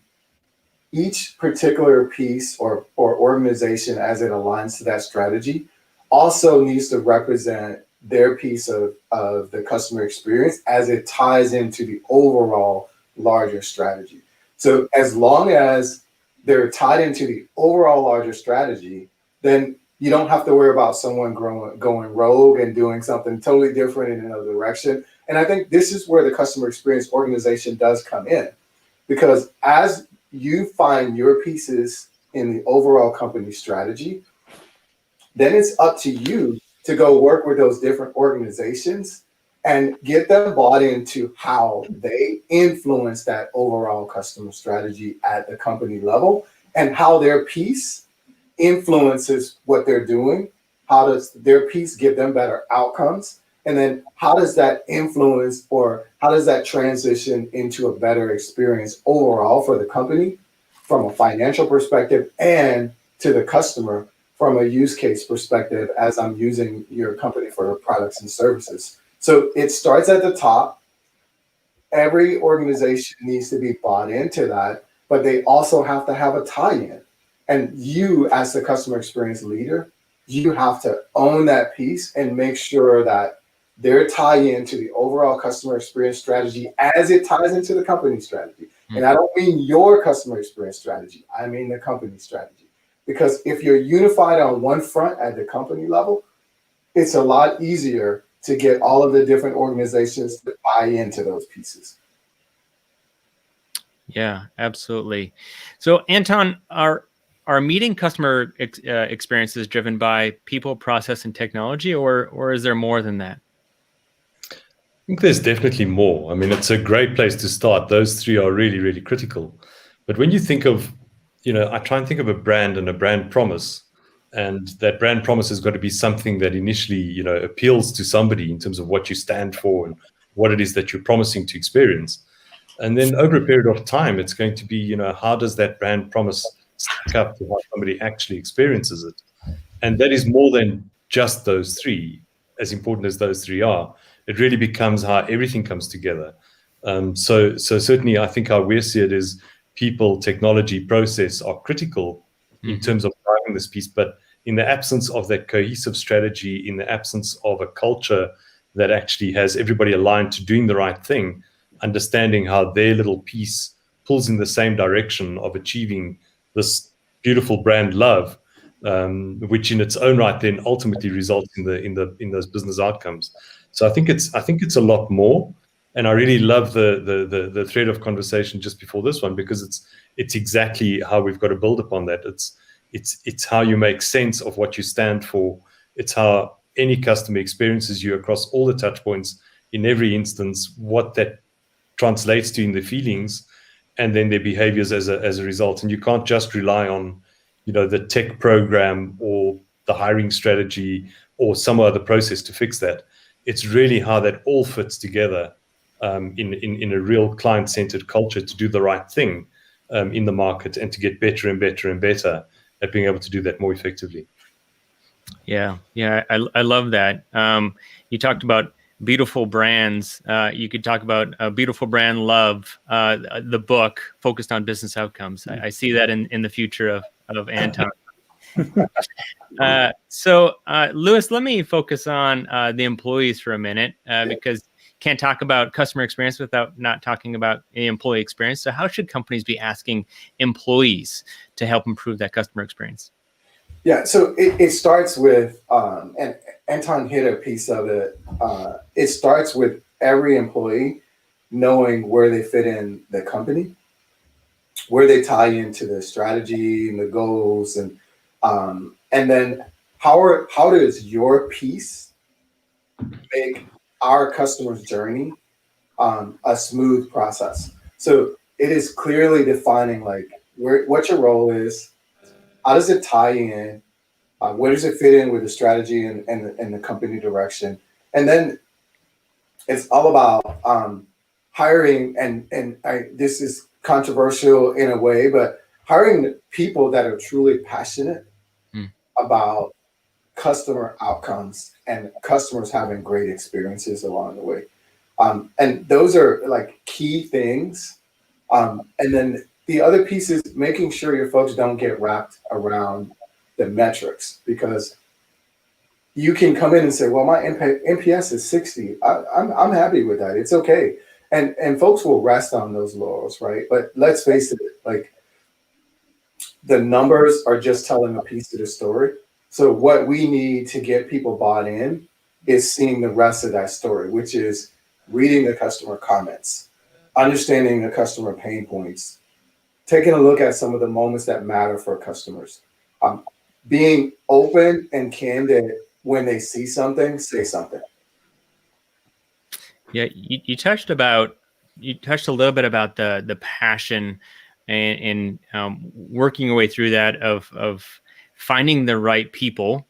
each particular piece or organization as it aligns to that strategy also needs to represent their piece of the customer experience as it ties into the overall larger strategy. So as long as they're tied into the overall larger strategy, then you don't have to worry about someone going rogue and doing something totally different in another direction. And I think this is where the customer experience organization does come in, because as you find your pieces in the overall company strategy, then it's up to you to go work with those different organizations and get them bought into how they influence that overall customer strategy at the company level, and how their piece influences what they're doing. How does their piece give them better outcomes? And then how does that influence, or how does that transition into a better experience overall for the company from a financial perspective, and to the customer from a use case perspective as I'm using your company for products and services? So it starts at the top. Every organization needs to be bought into that, but they also have to have a tie-in. And you, as the customer experience leader, you have to own that piece and make sure that their tie-in to the overall customer experience strategy as it ties into the company strategy. And I don't mean your customer experience strategy, I mean the company strategy. Because if you're unified on one front at the company level, it's a lot easier to get all of the different organizations to buy into those pieces. Yeah, absolutely. So, Anton, are meeting customer experiences driven by people, process, and technology, or is there more than that? I think there's definitely more. I mean, it's a great place to start. Those three are really, really critical. But when you think of, I try and think of a brand and a brand promise. And that brand promise has got to be something that initially, appeals to somebody in terms of what you stand for and what it is that you're promising to experience. And then over a period of time, it's going to be, how does that brand promise stack up to how somebody actually experiences it? And that is more than just those three, as important as those three are. It really becomes how everything comes together. So certainly, I think how we see it is people, technology, process are critical in terms of driving this piece. But in the absence of that cohesive strategy, in the absence of a culture that actually has everybody aligned to doing the right thing, understanding how their little piece pulls in the same direction of achieving this beautiful brand love, which in its own right then ultimately results in those business outcomes. So I think it's a lot more. And I really love the thread of conversation just before this one, because it's exactly how we've got to build upon that. It's how you make sense of what you stand for. It's how any customer experiences you across all the touch points in every instance, what that translates to in their feelings and then their behaviors as a result. And you can't just rely on, the tech program or the hiring strategy or some other process to fix that. It's really how that all fits together in a real client-centered culture to do the right thing in the market and to get better and better and better at being able to do that more effectively. Yeah, I love that. You talked about beautiful brands. You could talk about beautiful brand love. The book focused on business outcomes. I see that in the future of Anton. So, Lewis, let me focus on the employees for a minute because can't talk about customer experience without not talking about the employee experience. So how should companies be asking employees to help improve that customer experience? Yeah, so it starts with, and Anton hit a piece of it. It starts with every employee knowing where they fit in the company where they tie into the strategy and the goals, and then how does your piece make our customer's journey a smooth process? So it is clearly defining like what your role is, how does it tie in, where does it fit in with the strategy and the company direction, and then it's all about hiring, and this is controversial in a way, but hiring people that are truly passionate about customer outcomes and customers having great experiences along the way. And those are like key things. And then the other piece is making sure your folks don't get wrapped around the metrics, because you can come in and say, well, my NPS is 60. I'm happy with that. It's okay. And folks will rest on those laurels, right? But let's face it, like the numbers are just telling a piece of the story. So what we need to get people bought in is seeing the rest of that story, which is reading the customer comments, understanding the customer pain points, taking a look at some of the moments that matter for customers, being open and candid when they see something, say something. Yeah, you touched a little bit about the passion and working your way through that of finding the right people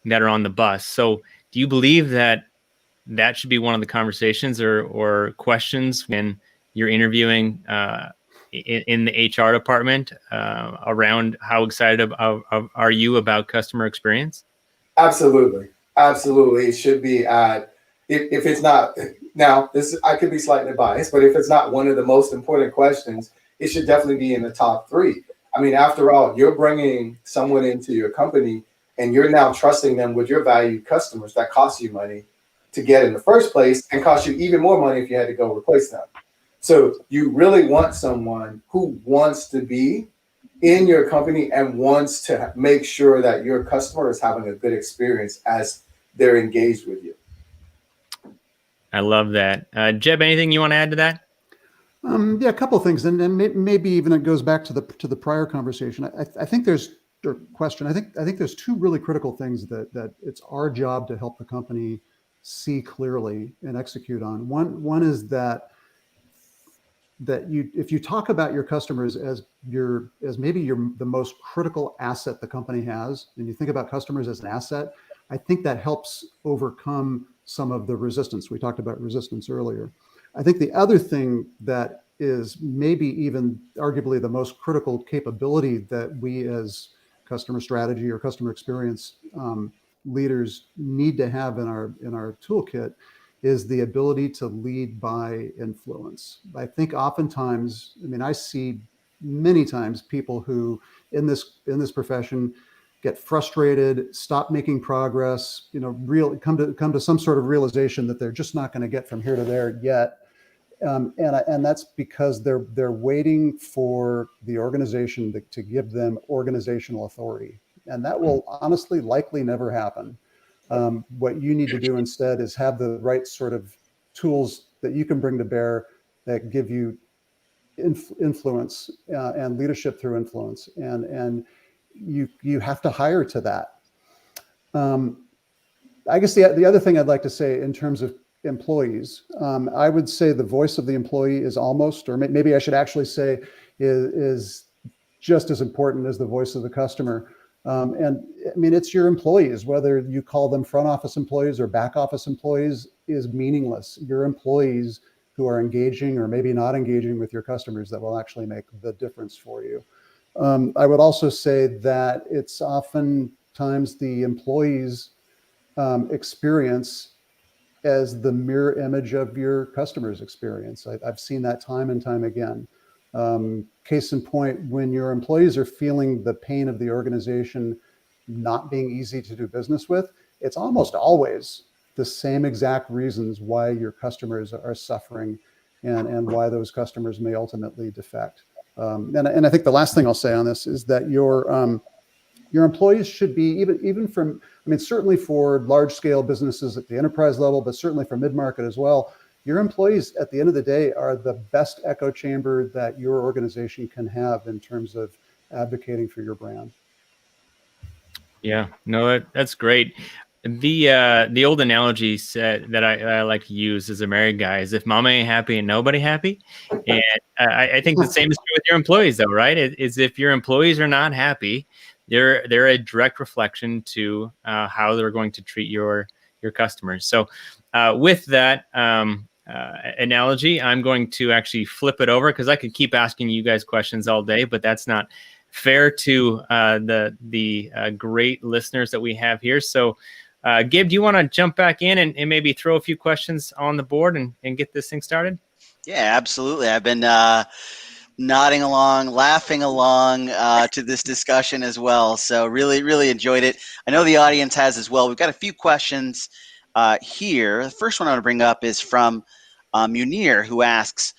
that are on the bus. So do you believe that should be one of the conversations or questions when you're interviewing in the HR department around how excited are you about customer experience? Absolutely. It should be at, if it's not, now this, I could be slightly biased, but if it's not one of the most important questions, it should definitely be in the top 3. I mean, after all, you're bringing someone into your company and you're now trusting them with your valued customers that cost you money to get in the first place and cost you even more money if you had to go replace them. So you really want someone who wants to be in your company and wants to make sure that your customer is having a good experience as they're engaged with you. I love that. Jeb, anything you want to add to that? Yeah, a couple of things, and maybe even it goes back to the prior conversation. I think there's I think there's 2 really critical things that it's our job to help the company see clearly and execute on. One is that if you talk about your customers as maybe the most critical asset the company has, and you think about customers as an asset, I think that helps overcome some of the resistance. We talked about resistance earlier. I think the other thing that is maybe even arguably the most critical capability that we as customer strategy or customer experience leaders need to have in our toolkit is the ability to lead by influence. I think oftentimes, I mean, I see many times people who in this profession get frustrated, stop making progress, come to some sort of realization that they're just not going to get from here to there yet. And that's because they're waiting for the organization to give them organizational authority. And that will honestly likely never happen. What you need to do instead is have the right sort of tools that you can bring to bear that give you influence and leadership through influence. And you have to hire to that. I guess the other thing I'd like to say in terms of employees, I would say the voice of the employee is almost, or maybe I should actually say is just as important as the voice of the customer. And I mean, it's your employees, whether you call them front office employees or back office employees is meaningless. Your employees who are engaging or maybe not engaging with your customers that will actually make the difference for you. I would also say that it's oftentimes the employees' experience as the mirror image of your customer's experience. I've seen that time and time again. Case in point, when your employees are feeling the pain of the organization not being easy to do business with, it's almost always the same exact reasons why your customers are suffering and why those customers may ultimately defect. And I think the last thing I'll say on this is that your employees should be, even from, I mean, certainly for large scale businesses at the enterprise level, but certainly for mid-market as well, Your employees at the end of the day are the best echo chamber that your organization can have in terms of advocating for your brand. Yeah, no, that's great. The old analogy set that I like to use as a married guy is if mama ain't happy and nobody happy. And I think the same is true with your employees though, right? Is if your employees are not happy, they're a direct reflection to how they're going to treat your customers. So with that analogy, I'm going to actually flip it over because I could keep asking you guys questions all day, but that's not fair to the great listeners that we have here. So Gabe, do you want to jump back in and maybe throw a few questions on the board and get this thing started? Yeah, absolutely. I've been nodding along, laughing along to this discussion as well. So really, really enjoyed it. I know the audience has as well. We've got a few questions here. The first one I want to bring up is from Munir, who asks,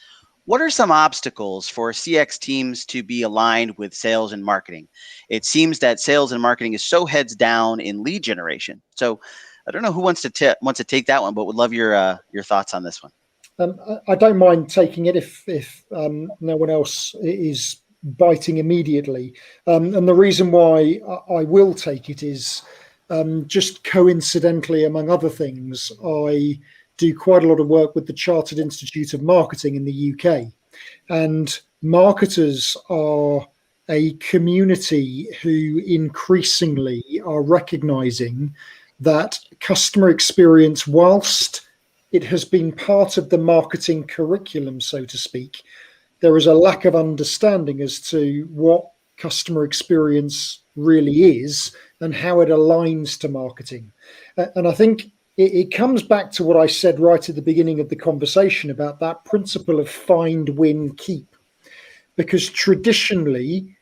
what are some obstacles for CX teams to be aligned with sales and marketing? It seems that sales and marketing is so heads down in lead generation. So I don't know who wants to take that one, but would love your thoughts on this one. I don't mind taking it if no one else is biting immediately. And the reason why I will take it is just coincidentally, among other things, I do quite a lot of work with the Chartered Institute of Marketing in the UK. And marketers are a community who increasingly are recognizing that customer experience, whilst it has been part of the marketing curriculum, so to speak, there is a lack of understanding as to what customer experience really is and how it aligns to marketing. And I think it comes back to what I said right at the beginning of the conversation about that principle of find, win, keep. Because traditionally,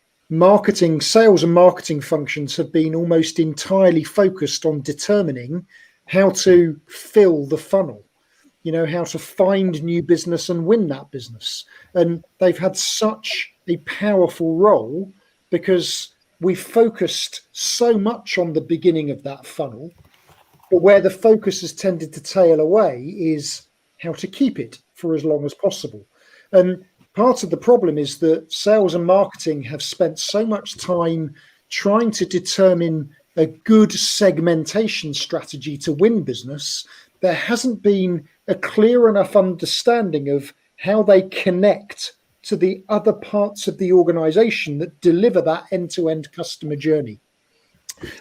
sales and marketing functions have been almost entirely focused on determining how to fill the funnel, how to find new business and win that business. And they've had such a powerful role because we focused so much on the beginning of that funnel. But where the focus has tended to tail away is how to keep it for as long as possible. And part of the problem is that sales and marketing have spent so much time trying to determine a good segmentation strategy to win business. There hasn't been a clear enough understanding of how they connect to the other parts of the organization that deliver that end-to-end customer journey.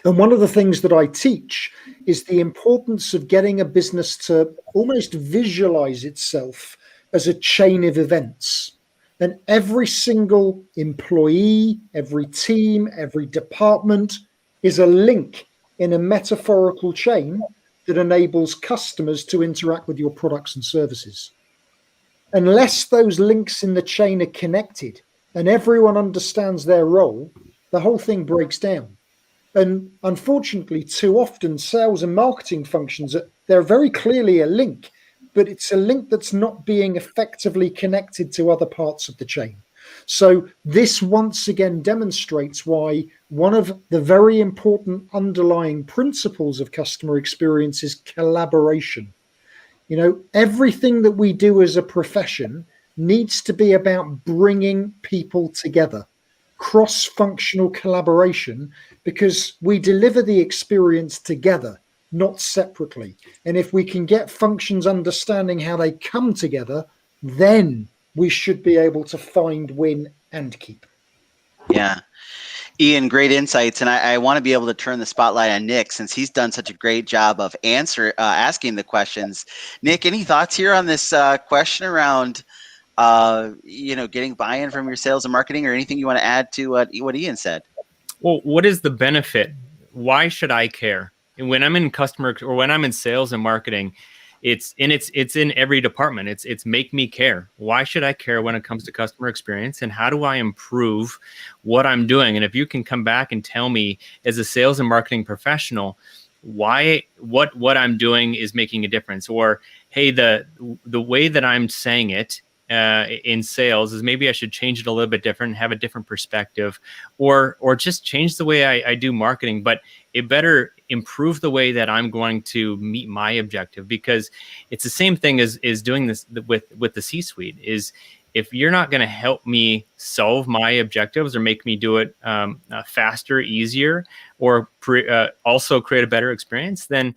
And one of the things that I teach is the importance of getting a business to almost visualize itself as a chain of events. And every single employee, every team, every department is a link in a metaphorical chain that enables customers to interact with your products and services. Unless those links in the chain are connected and everyone understands their role, the whole thing breaks down. And unfortunately, too often, sales and marketing functions, they're very clearly a link, but it's a link that's not being effectively connected to other parts of the chain. So this once again demonstrates why one of the very important underlying principles of customer experience is collaboration. Everything that we do as a profession needs to be about bringing people together. Cross-functional collaboration, because we deliver the experience together, not separately. And if we can get functions understanding how they come together, then we should be able to find, win, and keep. Yeah. Ian, great insights. And I want to be able to turn the spotlight on Nick since he's done such a great job of asking the questions. Nick, any thoughts here on this question around getting buy-in from your sales and marketing, or anything you want to add to what Ian said? Well, what is the benefit? Why should I care? And when I'm in customer or when I'm in sales and marketing, it's in every department. It's make me care. Why should I care when it comes to customer experience, and how do I improve what I'm doing? And if you can come back and tell me as a sales and marketing professional why what I'm doing is making a difference, or hey, the way that I'm saying it in sales is maybe I should change it a little bit different, have a different perspective, or just change the way I do marketing. But it better improve the way that I'm going to meet my objective, because it's the same thing as doing this with the C-suite. Is if you're not going to help me solve my objectives or make me do it faster, easier, or also create a better experience, then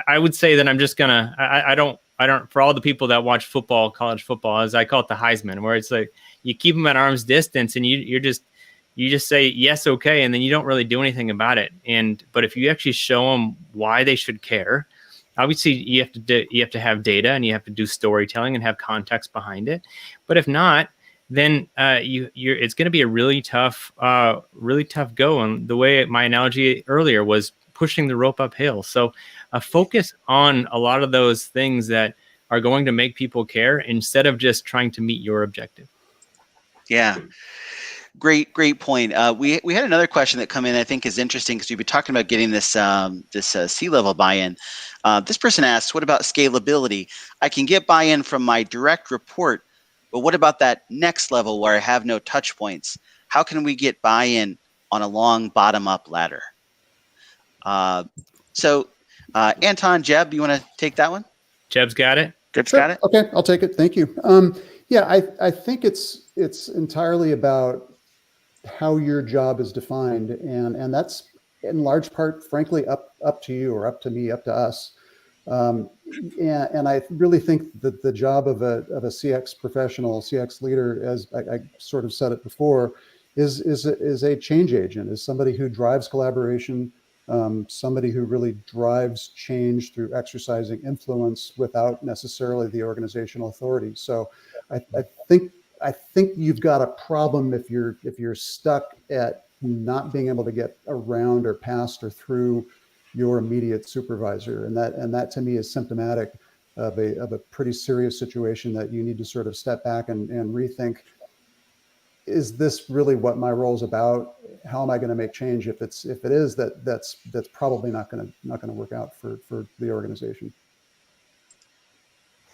I would say that I'm just gonna. I don't. For all the people that watch football, college football, as I call it, the Heisman, where it's like you keep them at arm's distance and you just say yes, okay, and then you don't really do anything about it. But if you actually show them why they should care, obviously you have to have data and you have to do storytelling and have context behind it. But if not, then it's going to be a really tough go. And the way my analogy earlier was pushing the rope uphill. So focus on a lot of those things that are going to make people care instead of just trying to meet your objective. Yeah. Great point. We had another question that come in, I think is interesting, because we've been talking about getting this C-level buy-in. This person asks, what about scalability? I can get buy-in from my direct report, but what about that next level where I have no touch points? How can we get buy-in on a long bottom-up ladder? So Anton, Jeb, you want to take that one? Jeb's got it. Jeb's Sure. got it. Okay, I'll take it. Thank you. Yeah, I think it's entirely about how your job is defined, and that's in large part, frankly, up to you, or up to me, up to us. And I really think that the job of a CX professional, CX leader, as I sort of said it before, is a change agent, is somebody who drives collaboration, somebody who really drives change through exercising influence without necessarily the organizational authority. So I think you've got a problem if you're stuck at not being able to get around or past or through your immediate supervisor, and that to me is symptomatic of a pretty serious situation that you need to sort of step back and rethink. Is this really what my role is about? How am I going to make change? If it is, that's probably not going to work out for the organization.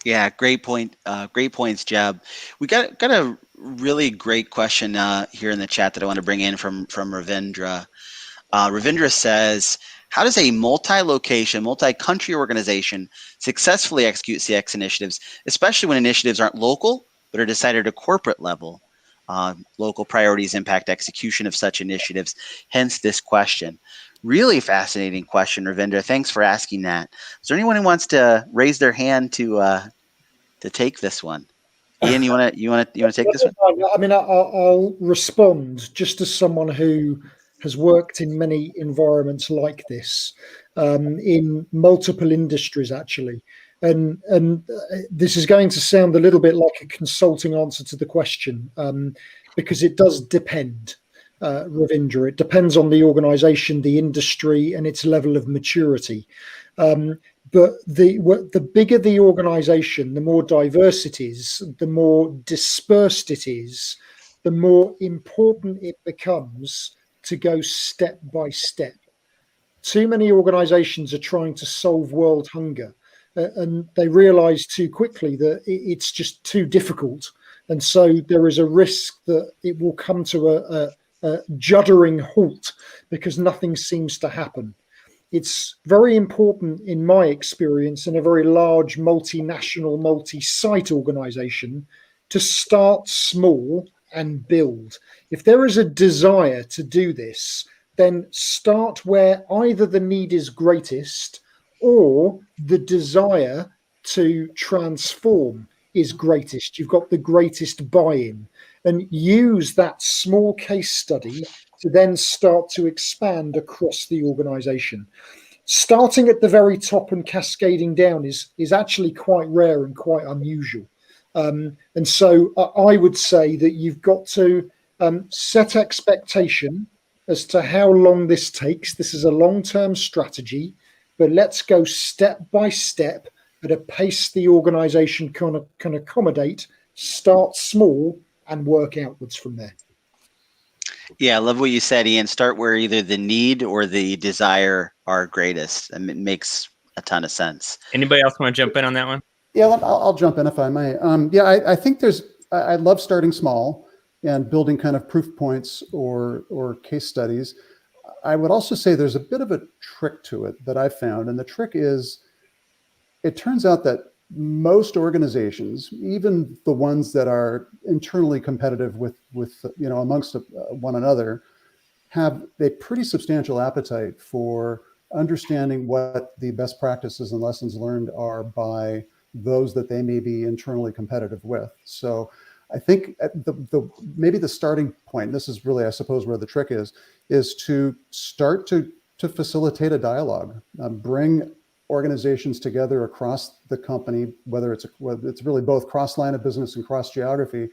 Yeah, great point. Great points, Jeb. We got a really great question here in the chat that I want to bring in from Ravindra. Ravindra says, how does a multi-location, multi-country organization successfully execute CX initiatives, especially when initiatives aren't local, but are decided at a corporate level? Local priorities impact execution of such initiatives, hence this question. Really fascinating question, Ravindra. Thanks for asking that. Is there anyone who wants to raise their hand to take this one? Ian, you want to take this one? I mean, I'll respond just as someone who has worked in many environments like this, in multiple industries actually. And this is going to sound a little bit like a consulting answer to the question, because it does depend, Ravindra. It depends on the organization, the industry, and its level of maturity. But the bigger the organization, the more diverse it is, the more dispersed it is, the more important it becomes to go step by step. Too many organizations are trying to solve world hunger, and they realize too quickly that it's just too difficult. And so there is a risk that it will come to a juddering halt because nothing seems to happen. It's very important, in my experience, in a very large multinational, multi-site organization, to start small and build. If there is a desire to do this, then start where either the need is greatest or the desire to transform is greatest. You've got the greatest buy-in, and use that small case study to then start to expand across the organization. Starting at the very top and cascading down is actually quite rare and quite unusual. And so I would say that you've got to set expectation as to how long this takes. This is a long-term strategy, but let's go step by step at a pace the organization can accommodate. Start small and work outwards from there. Yeah, I love what you said, Ian. Start where either the need or the desire are greatest. And it makes a ton of sense. Anybody else want to jump in on that one? Yeah, I'll jump in if I may. Yeah, I think I love starting small and building kind of proof points or case studies. I would also say there's a bit of a trick to it that I found. And the trick is, it turns out that most organizations, even the ones that are internally competitive with amongst one another, have a pretty substantial appetite for understanding what the best practices and lessons learned are by those that they may be internally competitive with. So I think maybe the starting point, this is really, I suppose, where the trick is to start to facilitate a dialogue, bring organizations together across the company, whether it's really both cross line of business and cross geography,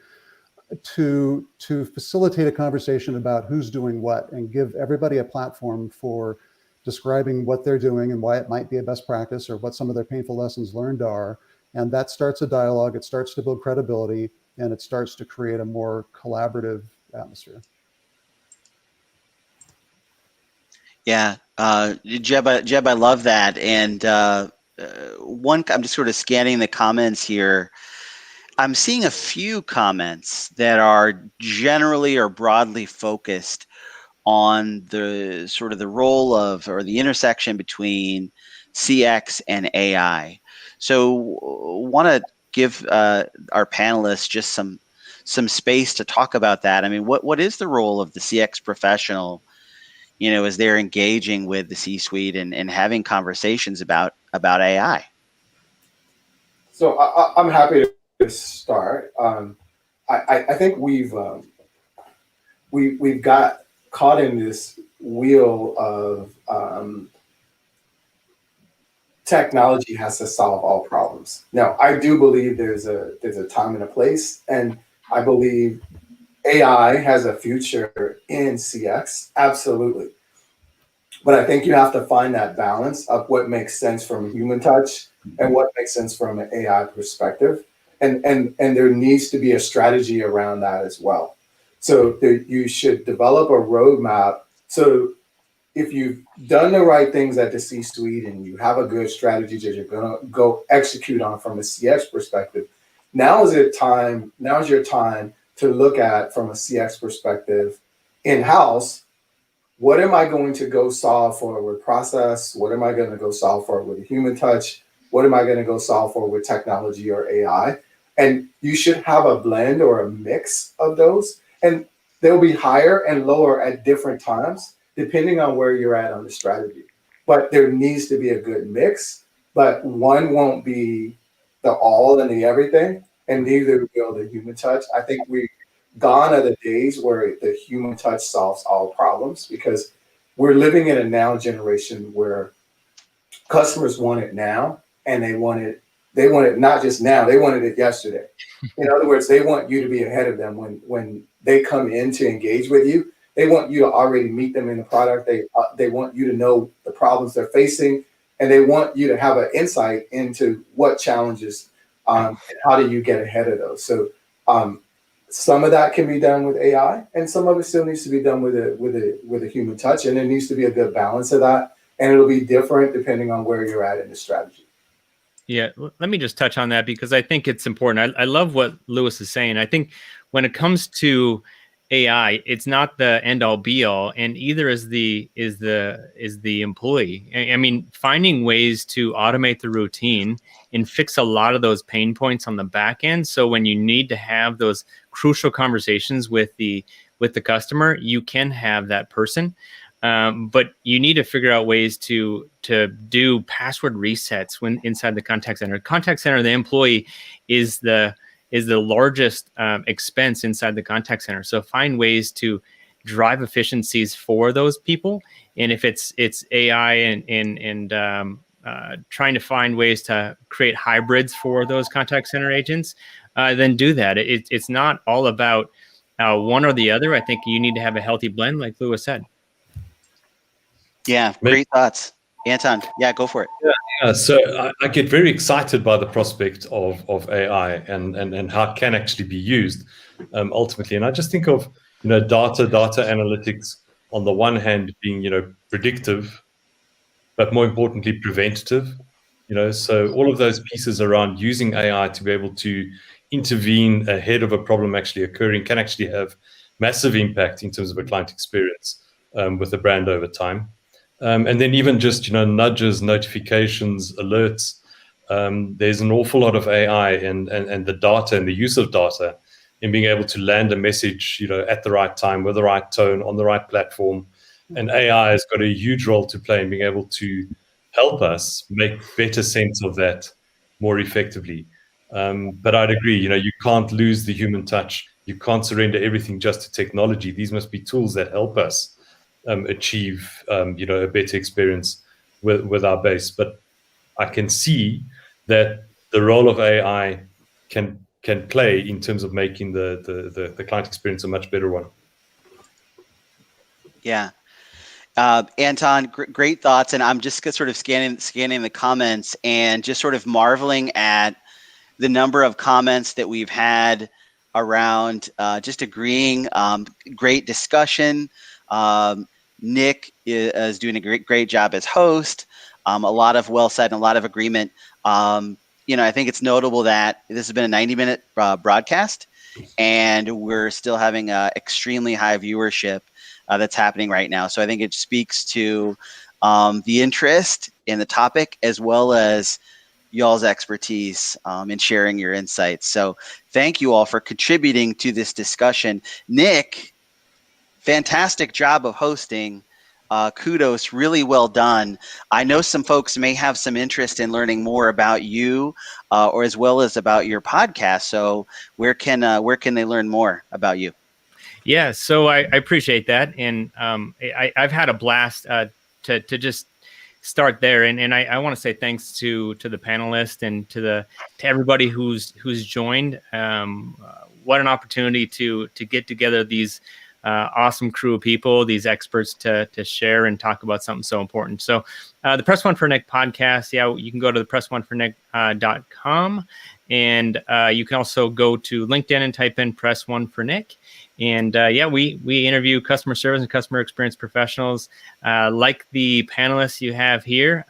to facilitate a conversation about who's doing what and give everybody a platform for describing what they're doing and why it might be a best practice or what some of their painful lessons learned are. And that starts a dialogue, it starts to build credibility, and it starts to create a more collaborative atmosphere. Yeah, Jeb, I love that. And I'm just sort of scanning the comments here. I'm seeing a few comments that are generally or broadly focused on the sort of the role of, or the intersection between CX and AI. So want to give our panelists just some space to talk about that. I mean, what is the role of the CX professional, as they're engaging with the C-suite and having conversations about AI? So I'm happy to start. I think we've got caught in this wheel of technology has to solve all problems. Now, I do believe there's a time and a place, and I believe AI has a future in CX, absolutely. But I think you have to find that balance of what makes sense from a human touch and what makes sense from an AI perspective. And there needs to be a strategy around that as well. So you should develop a roadmap. So if you've done the right things at the C-suite and you have a good strategy that you're going to go execute on from a CX perspective, now's your time to look at, from a CX perspective, in-house, what am I going to go solve for with process? What am I going to go solve for with a human touch? What am I going to go solve for with technology or AI? And you should have a blend or a mix of those. And they'll be higher and lower at different times, depending on where you're at on the strategy. But there needs to be a good mix, but one won't be the all and the everything, and neither will the human touch. I think we've gone are the days where the human touch solves all problems, because we're living in a now generation where customers want it now, and they want it not just now, they wanted it yesterday. In other words, they want you to be ahead of them when they come in to engage with you. They want you to already meet them in the product. They want you to know the problems they're facing, and they want you to have an insight into what challenges and how do you get ahead of those. So some of that can be done with AI, and some of it still needs to be done with a human touch, and there needs to be a good balance of that. And it'll be different depending on where you're at in the strategy. Yeah, let me just touch on that, because I think it's important. I love what Lewis is saying. I think when it comes to AI, it's not the end all be all, and either is the employee. I mean, finding ways to automate the routine and fix a lot of those pain points on the back end. So when you need to have those crucial conversations with the customer, you can have that person. But you need to figure out ways to do password resets when inside the contact center. Contact center, the employee is the largest expense inside the contact center. So find ways to drive efficiencies for those people. And if it's AI and trying to find ways to create hybrids for those contact center agents, then do that. It's not all about one or the other. I think you need to have a healthy blend, like Lewis said. Yeah, great thoughts. Anton, yeah, go for it. Yeah, so I get very excited by the prospect of AI and how it can actually be used ultimately. And I just think of, data analytics on the one hand being, predictive, but more importantly, preventative. So all of those pieces around using AI to be able to intervene ahead of a problem actually occurring can actually have massive impact in terms of a client experience. with the brand over time. And then even just, nudges, notifications, alerts. There's an awful lot of AI and the data and the use of data in being able to land a message, at the right time, with the right tone, on the right platform. And AI has got a huge role to play in being able to help us make better sense of that more effectively. But I'd agree, you can't lose the human touch. You can't surrender everything just to technology. These must be tools that help us achieve, a better experience with our base. But I can see that the role of AI can play in terms of making the client experience a much better one. Yeah. Anton, great thoughts. And I'm just sort of scanning the comments and just sort of marveling at the number of comments that we've had around just agreeing. Great discussion. Nick is doing a great job as host. A lot of well said and a lot of agreement. I think it's notable that this has been a 90-minute broadcast, and we're still having extremely high viewership that's happening right now. So I think it speaks to the interest in the topic, as well as y'all's expertise in sharing your insights. So thank you all for contributing to this discussion. Nick, fantastic job of hosting. Kudos, really well done. I know some folks may have some interest in learning more about you, or as well as about your podcast. So where can they learn more about you? Yeah, so I appreciate that, and I've had a blast to just start there, and I want to say thanks to the panelists and to everybody who's joined. What an opportunity to get together these awesome crew of people, these experts to share and talk about something so important. So the Press One for Nick podcast, you can go to the press1fornick.com, and you can also go to LinkedIn and type in Press One for Nick. And we interview customer service and customer experience professionals like the panelists you have here.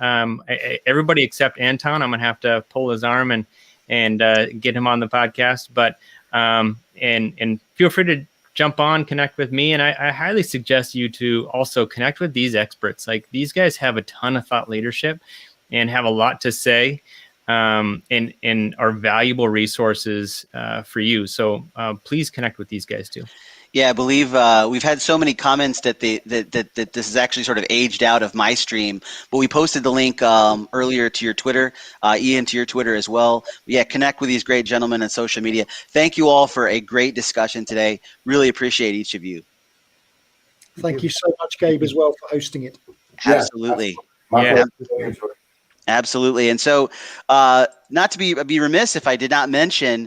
Everybody except Anton, I'm gonna have to pull his arm and get him on the podcast. But and feel free to jump on, connect with me, and I highly suggest you to also connect with these experts. Like, these guys have a ton of thought leadership and have a lot to say, and are valuable resources for you. So please connect with these guys too. Yeah, I believe we've had so many comments that that this is actually sort of aged out of my stream, but we posted the link earlier to your Twitter, Ian, to your Twitter as well. Yeah, connect with these great gentlemen on social media. Thank you all for a great discussion today. Really appreciate each of you. Thank you so much, Gabe, as well, for hosting it. Absolutely. Yeah. Absolutely. And so not to be remiss if I did not mention,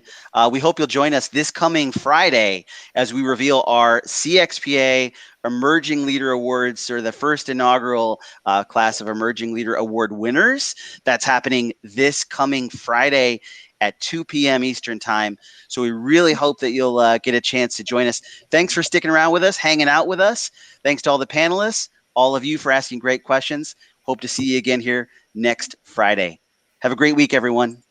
we hope you'll join us this coming Friday as we reveal our CXPA Emerging Leader Awards, or the first inaugural class of Emerging Leader Award winners. That's happening this coming Friday at 2 p.m. Eastern Time. So we really hope that you'll get a chance to join us. Thanks for sticking around with us, hanging out with us. Thanks to all the panelists, all of you for asking great questions. Hope to see you again here next Friday. Have a great week, everyone.